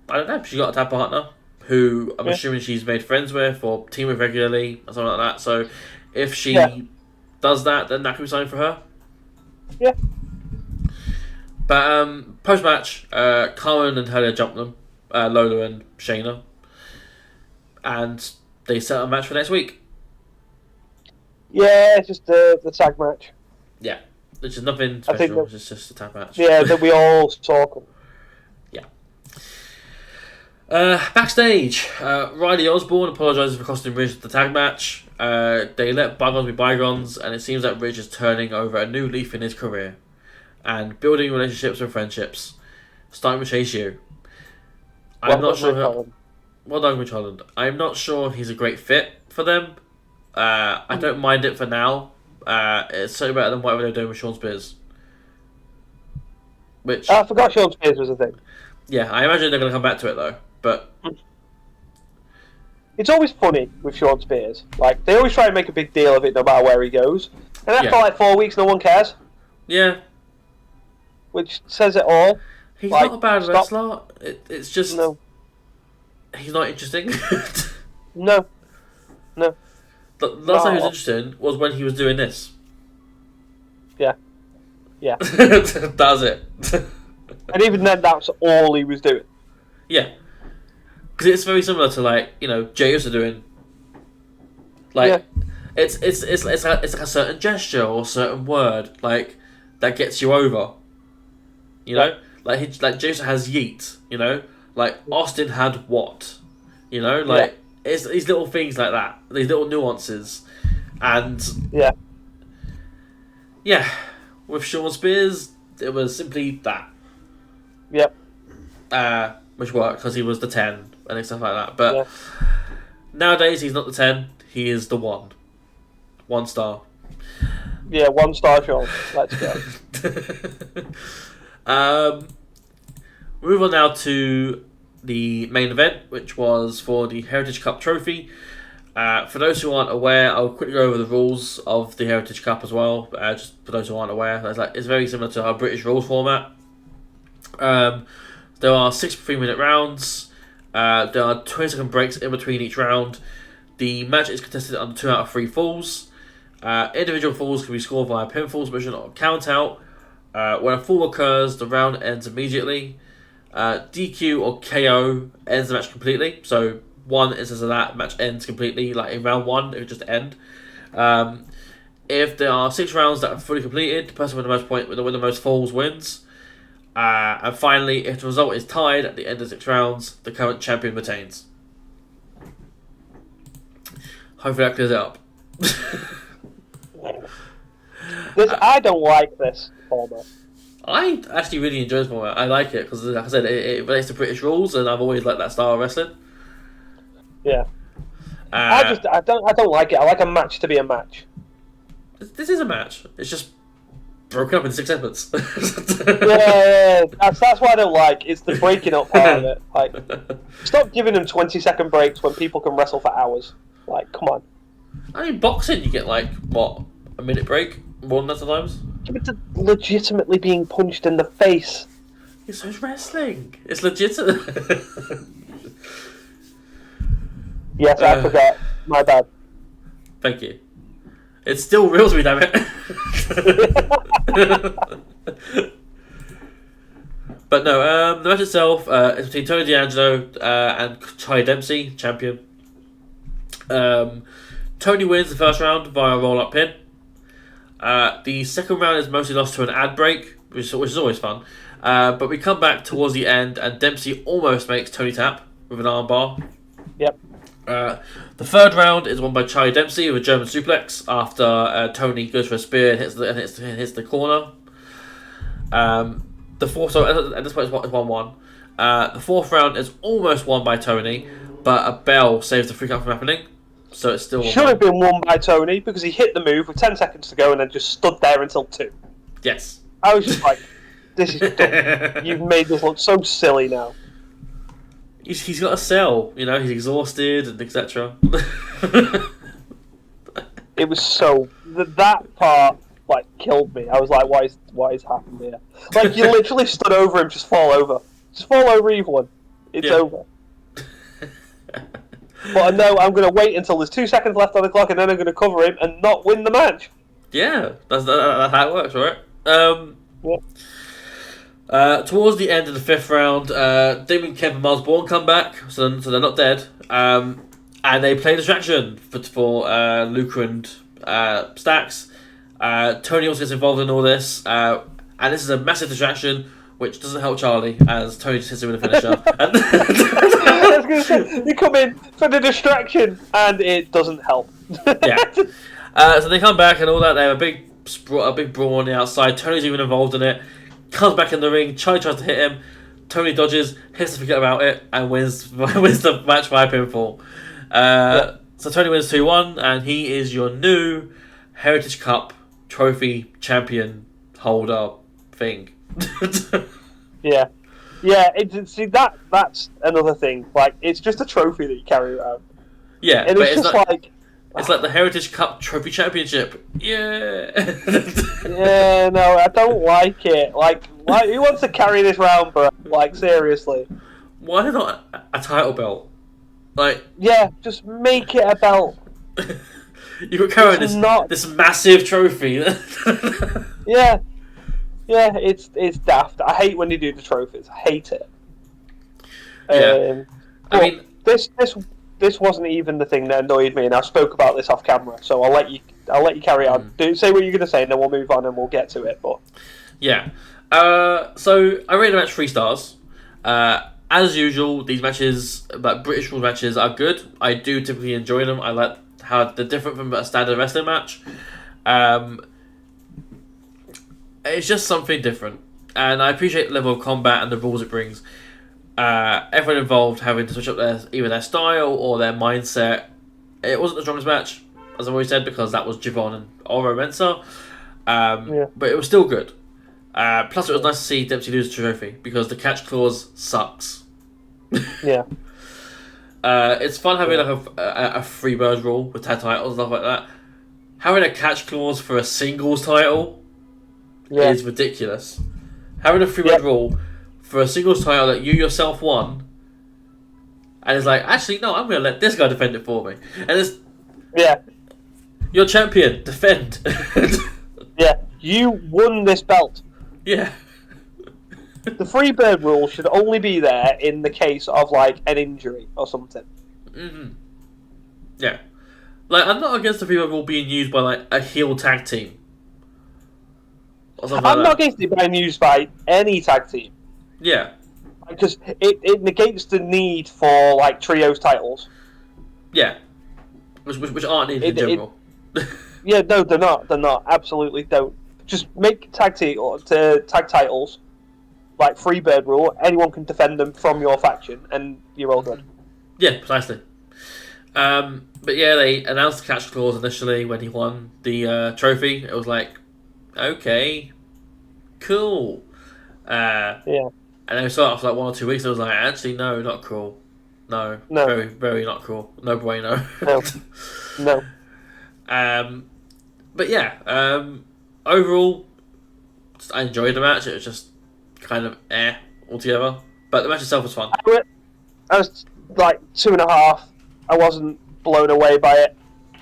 don't know. She's got a tag partner who I'm assuming she's made friends with or team with regularly or something like that. So if she does that, then that could be something for her. Yeah. But post match, Carmen and Talia jumped them, Lola and Shayna, and they set a match for next week. Yeah, it's just the tag match. Yeah, which is nothing special. It's just a tag match. Yeah, that we all saw. Yeah. Backstage, Riley Osborne apologises for costing Ridge the tag match. They let bygones be bygones, and it seems that Ridge is turning over a new leaf in his career and building relationships and friendships, starting with Chase U. I'm not sure. Well done, Rich Holland. I'm not sure he's a great fit for them. I don't mind it for now. It's certainly better than whatever they're doing with Sean Spears. Which I forgot Sean Spears was a thing. Yeah, I imagine they're going to come back to it though. But it's always funny with Sean Spears. Like, they always try and make a big deal of it no matter where he goes. And after like 4 weeks, no one cares. Yeah. Which says it all. He's not a bad wrestler. It's just... No. He's not interesting. No. The last time he was interesting was when he was doing this. Yeah. That's it. And even then, that's all he was doing. Yeah. Because it's very similar to, like, you know, Jay used to doing. Like, it's like a certain gesture or a certain word, like, that gets you over. You know? Like Jason has yeet, you know? Like, Austin had what? You know? Like, it's these little things like that. These little nuances. And... Yeah. With Sean Spears, it was simply that. Yep. Which worked because he was the 10 and stuff like that. But Yeah. nowadays he's not the 10. He is the 1. 1 star. Yeah, 1 star Sean. Let's go. Move on now to the main event, which was for the Heritage Cup trophy. For those who aren't aware, I'll quickly go over the rules of the Heritage Cup as well. Just for those who aren't aware, it's very similar to our British rules format. There are 6 3-minute rounds. There are 20-second breaks in between each round. The match is contested under 2 out of 3 falls. Individual falls can be scored via pinfall submission or count out. When a fall occurs, the round ends immediately. DQ or KO ends the match completely. So one instance of that, match ends completely. Like in round 1, it would just end. If there are 6 rounds that are fully completed, the person with the most with the most falls wins. And finally, if the result is tied at the end of 6 rounds, the current champion retains. Hopefully that clears it up. I don't like this format. I actually really enjoy this format. I like it because, like I said, it relates to British rules, and I've always liked that style of wrestling. Yeah. I don't like it. I like a match to be a match. This is a match. It's just broken up in 6 segments. Yeah, that's what I don't like. It's the breaking up part of it. Like, stop giving them 20-second breaks when people can wrestle for hours. Like, come on. I mean, boxing, you get like what, a minute break more than that sometimes. It's legitimately being punched in the face. Yeah, so it's wrestling. It's legitimate. Yes, I forgot. My bad. Thank you. It's still real to me, damn it. But no, the match itself is between Tony D'Angelo and Ty Dempsey, champion. Tony wins the first round via a roll-up pin. The second round is mostly lost to an ad break, which is always fun. But we come back towards the end, and Dempsey almost makes Tony tap with an armbar. Yep. The third round is won by Charlie Dempsey with a German suplex after Tony goes for a spear and hits the corner. The fourth, so at this point it's 1-1. The fourth round is almost won by Tony, but a bell saves the freak out from happening. So it's still should have been won by Tony because he hit the move with 10 seconds to go and then just stood there until 2. Yes. I was just like, this is dumb. You've made this look so silly now. He's got a sell, you know, he's exhausted and etc. It was so... That part, like, killed me. I was like, what is happening here? Like, you literally stood over him, just fall over. Just fall over Evelyn. It's over. But no, I'm going to wait until there's 2 seconds left on the clock and then I'm going to cover him and not win the match. Yeah, that's how it works, right? Towards the end of the 5th round, Damon Kemp and Miles Bourne come back, so they're not dead. And they play distraction for Luca and Stax. Tony also gets involved in all this, and this is a massive distraction, which doesn't help Charlie, as Tony just hits him with a finisher. I was going to say, you come in for the distraction, and it doesn't help. Yeah. So they come back and all that. They have a big brawl on the outside. Tony's even involved in it. Comes back in the ring. Charlie tries to hit him. Tony dodges, hits to forget about it, and wins the match by pinfall. So Tony wins 2-1, and he is your new Heritage Cup trophy champion holder thing. Yeah. See that's another thing. Like, it's just a trophy that you carry around. Yeah, and but it's just like. It's like the Heritage Cup Trophy Championship. Yeah. Yeah, no, I don't like it. Like, who wants to carry this round, bro? Like, seriously. Why not a title belt? Like, yeah, just make it a belt. You could carry this massive trophy. Yeah, it's daft. I hate when they do the trophies. I hate it. Yeah. I mean, this wasn't even the thing that annoyed me, and I spoke about this off camera. So I'll let you carry on. Say what you're going to say, and then we'll move on and we'll get to it. But yeah. So I rated the match 3 stars. As usual, these matches, like British rules matches, are good. I do typically enjoy them. I like how they're different from a standard wrestling match. It's just something different. and I appreciate the level of combat and the rules it brings. Everyone involved having to switch up either their style or their mindset. It wasn't the strongest match, as I've always said, because that was Javon and Oro Mensah. But it was still good. Plus, it was nice to see Dempsey lose the trophy because the catch clause sucks. Yeah. It's fun having like a free bird rule with tag titles and stuff like that. Having a catch clause for a singles title is ridiculous. Having a free bird rule for a singles title that you yourself won, and it's like, actually, no, I'm going to let this guy defend it for me. And it's you're champion, defend. Yeah, you won this belt. Yeah. The free bird rule should only be there in the case of like an injury or something. Yeah. Like, I'm not against the free bird rule being used by like a heel tag team. I'm not against it being used by any tag team. Yeah. Because it negates the need for like trios titles. Yeah. Which aren't needed in general. Yeah, no, they're not. They're not. Absolutely don't. Just make tag titles like Freebird rule. Anyone can defend them from your faction, and you're all good. Yeah, precisely. But yeah, they announced the catch clause initially when he won the trophy. It was like, okay, cool. And then we saw it after like 1 or 2 weeks. It was like, actually, no, not cool. No, very, very not cool. No bueno. No. But yeah, overall, I enjoyed the match. It was just kind of altogether. But the match itself was fun. I was like 2.5. I wasn't blown away by it.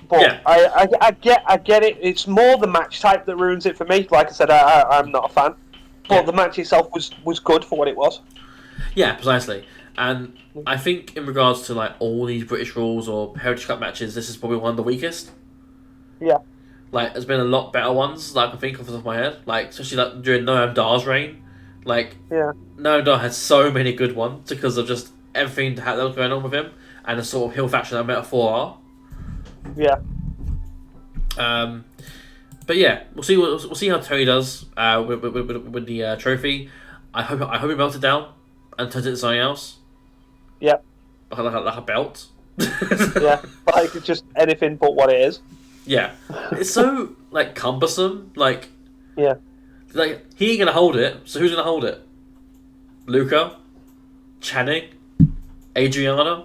But yeah. I get it. It's more the match type that ruins it for me. Like I said, I'm not a fan. But the match itself was good for what it was. Yeah, precisely. And I think in regards to like all these British rules or Heritage Cup matches, this is probably one of the weakest. Yeah. Like, there's been a lot better ones that I can think of off the top of my head. Like, especially like during Noam Dar's reign. Like, Noam Dar had so many good ones because of just everything that was going on with him and the sort of heel faction that Metaphor are. Yeah. But yeah, we'll see how Terry does with the trophy. I hope he melts it down and turns it into something else. Yeah. Like a belt. Yeah, like just anything but what it is. Yeah, it's so like cumbersome. Like, yeah, like he ain't gonna hold it. So who's gonna hold it? Luca, Channing, Adriana.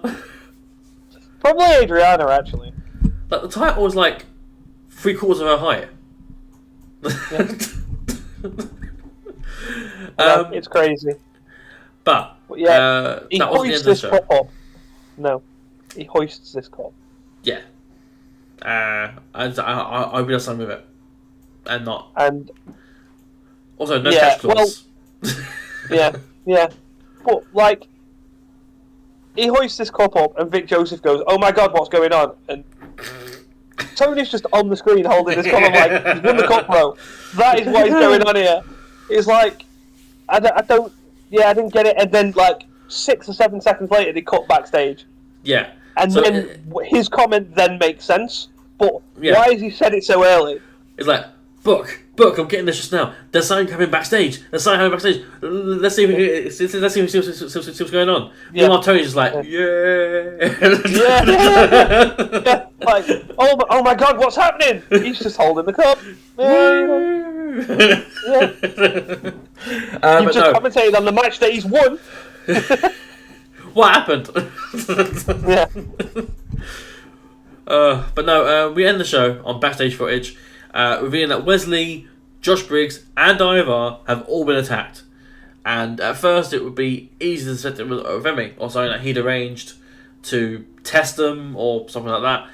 Probably Adriana, actually. Like the title was like 3/4 of her height. Yeah. It's crazy. But yeah, he that wasn't the end of hoists the this show. cup up. No, he hoists this cup. Yeah. I hope he does something with it, and not. And also, no catch clause. Well, yeah, but like, he hoists this cup up, and Vic Joseph goes, "Oh my God, what's going on?" And Tony's just on the screen holding this cup. I'm like, "He's won the cup, bro. That is what is going on here." It's like, I didn't get it. And then like 6 or 7 seconds later, they cut backstage. Yeah. And so then his comment then makes sense. But why has he said it so early? It's like, Book, I'm getting this just now. There's something coming backstage. Let's see what's going on. Yeah. Meanwhile, Tony's just like, yeah. Like, oh my God, what's happening? He's just holding the cup. You've just commentated on the match that he's won. What happened? Yeah. But no, we end the show on backstage footage, revealing that Wesley, Josh Briggs, and Ivar have all been attacked. And at first, it would be easy to set them with Remy or something that he'd arranged to test them or something like that.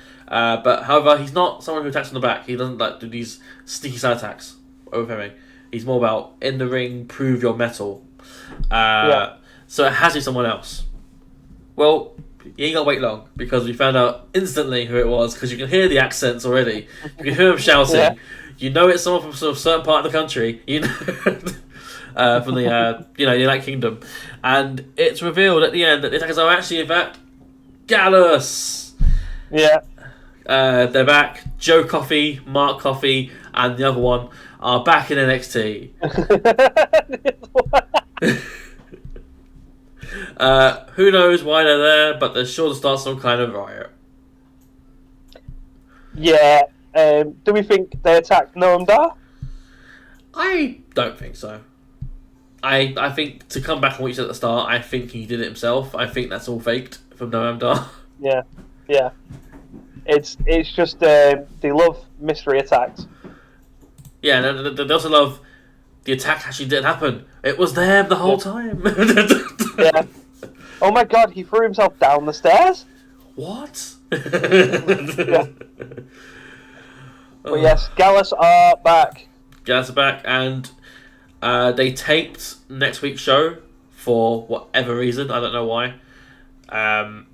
But however, he's not someone who attacks on the back. He doesn't like do these sneaky side attacks over Remy. He's more about in the ring, prove your mettle. So it has to be someone else. Well, you ain't got to wait long because we found out instantly who it was because you can hear the accents already. You can hear them shouting. Yeah. You know it's someone from sort of certain part of the country. You know, from the the United Kingdom, and it's revealed at the end that the attackers are actually in fact Gallus. Yeah. They're back. Joe Coffey, Mark Coffey, and the other one are back in NXT. Who knows why they're there, but they're sure to start some kind of riot. Yeah. Do we think they attacked Noam Dar? I don't think so. I think, to come back on what you said at the start, I think he did it himself. I think that's all faked from Noam Dar. Yeah. It's just they love mystery attacks. Yeah, and they also love the attack actually did happen. It was them the whole time. Yeah. Oh my god, he threw himself down the stairs? What? Yeah. But yes, Gallus are back. Gallus are back, and they taped next week's show for whatever reason. I don't know why. And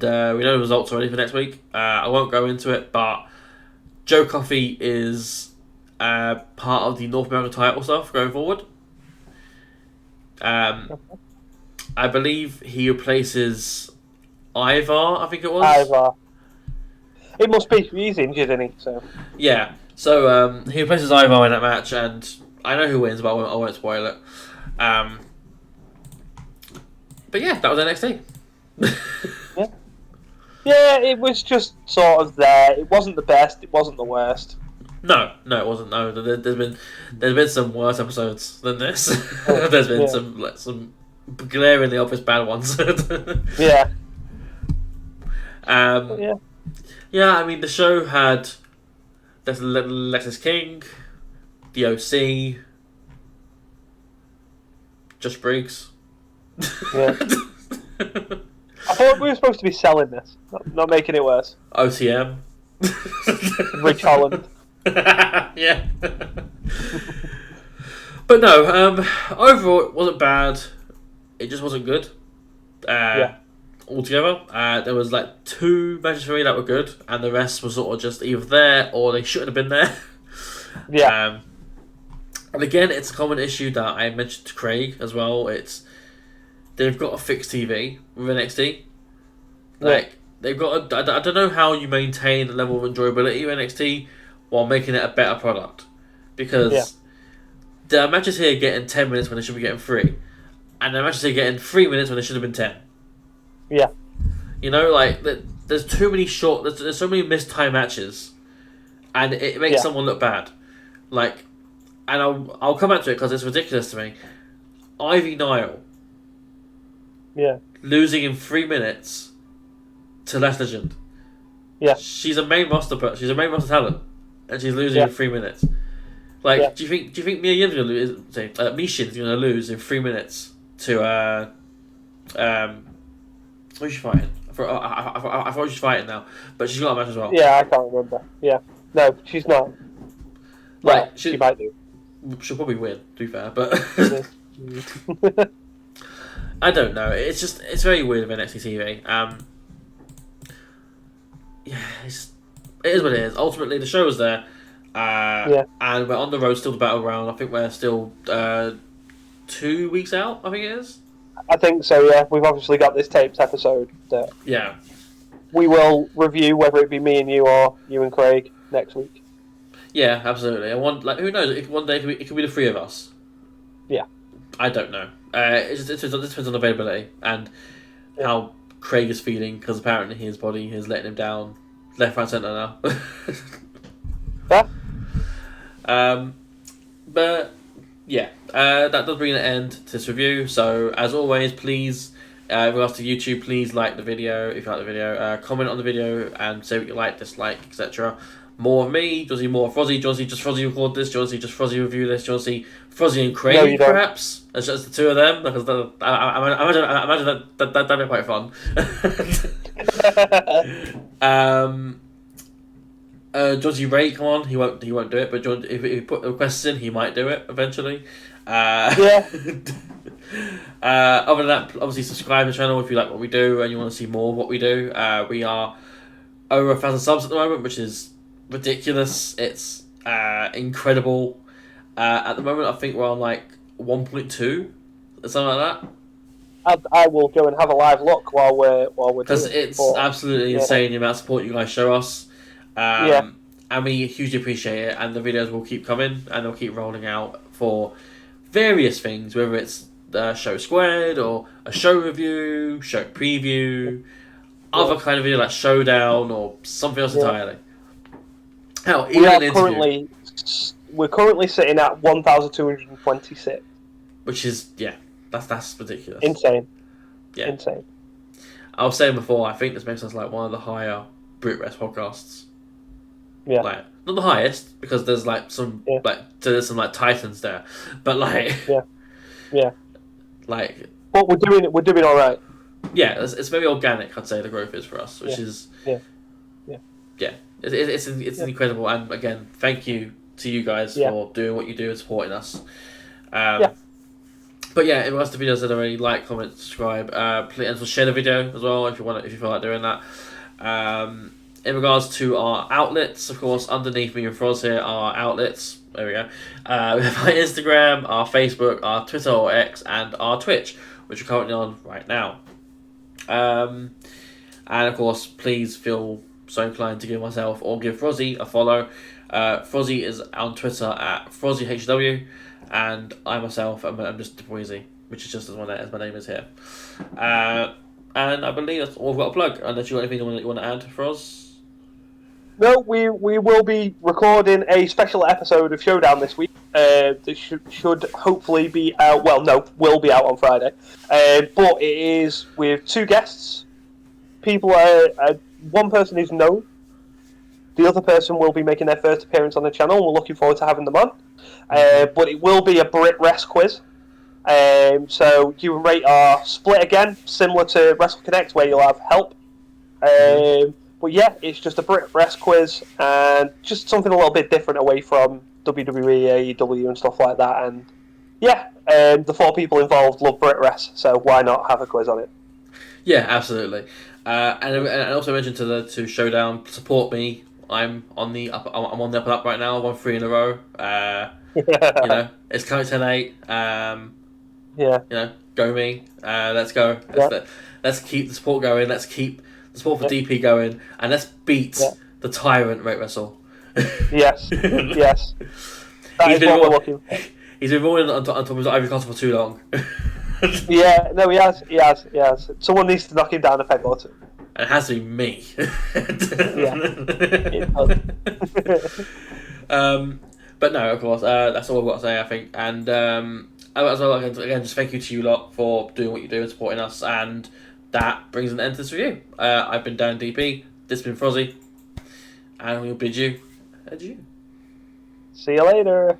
we know the results already for next week. I won't go into it, but Joe Coffey is part of the North American title stuff going forward. I believe he replaces Ivar, I think it was. Ivar. It must be. He's injured, isn't he? So. Yeah. So he replaces Ivar in that match, and I know who wins, but I won't spoil it. But yeah, that was NXT. Yeah, it was just sort of there. It wasn't the best. It wasn't the worst. No, it wasn't. No, there's been some worse episodes than this. There's been some glaringly obvious bad ones. Yeah. Yeah. I mean, the show had Lexus King, the OC, Josh Briggs. Yeah. I thought we were supposed to be selling this, not making it worse. OTM. Rich Holland. Yeah. But no, overall it wasn't bad. It just wasn't good. Altogether, there was like 2 matches for me that were good, and the rest was sort of just either there or they shouldn't have been there. Yeah. And again, it's a common issue that I mentioned to Craig as well. They've got to fix TV with NXT. Like, they've got I don't know how you maintain the level of enjoyability of NXT while making it a better product. Because the matches here are getting 10 minutes when they should be getting 3. And the matches here are getting 3 minutes when they should have been 10. Yeah. You know, like, there's too many there's so many missed time matches. And it makes someone look bad. Like, and I'll come back to it because it's ridiculous to me. Ivy Nile. Yeah. Losing in 3 minutes to Last Legend. Yeah. She's a main roster talent, and she's losing in 3 minutes. Like, do you think Mia Yim's gonna lose? Say, Mishin's gonna lose in 3 minutes to who's she fighting? I thought she's fighting now, but she's got a match as well. Yeah, I can't remember. Yeah. No, she's not. Well, Like, she might do. She'll probably win, to be fair, but I don't know. It's very weird with NXT TV. Yeah, it is what it is. Ultimately, the show was there, and we're on the road still to Battleground. I think we're still 2 weeks out. I think it is. I think so. Yeah, we've obviously got this taped episode that we will review, whether it be me and you or you and Craig next week. Yeah, absolutely. Who knows? If one day it could be the 3 of us. Yeah. I don't know. It depends on availability and how Craig is feeling, because apparently his body is letting him down left, right, centre now. But yeah, that does bring an end to this review. So as always, please, in regards to YouTube, please like the video if you like the video. Comment on the video and say what you like, dislike, etc. More of me. Do you want to see more of Frozzy? Do you want to see just Frozzy record this? Do you want to see just Frozzy review this? Do you want to see Frozzy and Craig, perhaps? As just the 2 of them? Because I imagine that'd be quite fun. Georgie Ray, come on, he won't do it, but George, if he put the requests in, he might do it eventually. Other than that, obviously subscribe to the channel if you like what we do and you want to see more of what we do. We are over 1,000 subs at the moment, which is ridiculous. It's incredible. At the moment, I think we're on like 1.2, something like that. I will go and have a live look while we're because it's absolutely insane the amount of support you guys show us. And and we hugely appreciate it. And the videos will keep coming, and they'll keep rolling out for various things, whether it's the Show Squared or a show review, show preview, other kind of video like Showdown or something else entirely. Hell, even an interview. We're currently sitting at 1,226. Which is, that's ridiculous. Insane. Yeah. Insane. I was saying before, I think this makes us like one of the higher Brit Rest podcasts. Yeah. Like, not the highest, because there's like some there's some like titans there. But like Yeah. Like, but we're doing alright. Yeah, it's very organic, I'd say the growth is for us, which is it's incredible. And again, thank you to you guys for doing what you do and supporting us. But yeah, in regards to videos that already, like, comment, subscribe, please, and share the video as well if you feel like doing that. In regards to our outlets, of course, underneath me and Froz here are outlets. There we go. We have our Instagram, our Facebook, our Twitter or X, and our Twitch, which we're currently on right now. And of course, please feel so inclined to give myself or give Frozzy a follow. Frozzy is on Twitter at FrozzyHCW, and I myself am just Deity, which is just as my name is here. And I believe that's all I've got to plug. Unless you got anything you want to add, Froz? No, we will be recording a special episode of Showdown this week. This should hopefully be out. Well, no, will be out on Friday. But it is with two guests. People one person is known. The other person will be making their first appearance on the channel, and we're looking forward to having them on. But it will be a Brit Rest quiz. So you and Rate are split again, similar to Wrestle Connect, where you'll have help. But yeah, it's just a Brit Rest quiz, and just something a little bit different away from WWE, AEW, and stuff like that. And yeah, the four people involved love Brit Rest, so why not have a quiz on it? Yeah, absolutely. And also mention to Showdown, support me. I'm on the up and up right now. I've won 3 in a row. It's coming 10-8. Go me. Let's go. Let's keep the support going. Let's keep the support for DP going, and let's beat the tyrant Rate Wrestle. Yes. He's been rolling on top of his Ivory Castle for too long. He has. Someone needs to knock him down a peg or two. And it has to be me. But no, of course, that's all I've got to say, I think. And as well, again, just thank you to you lot for doing what you do and supporting us. And that brings an end to this review. I've been Dan DP, this has been Frozzy, and we'll bid you adieu. See you later.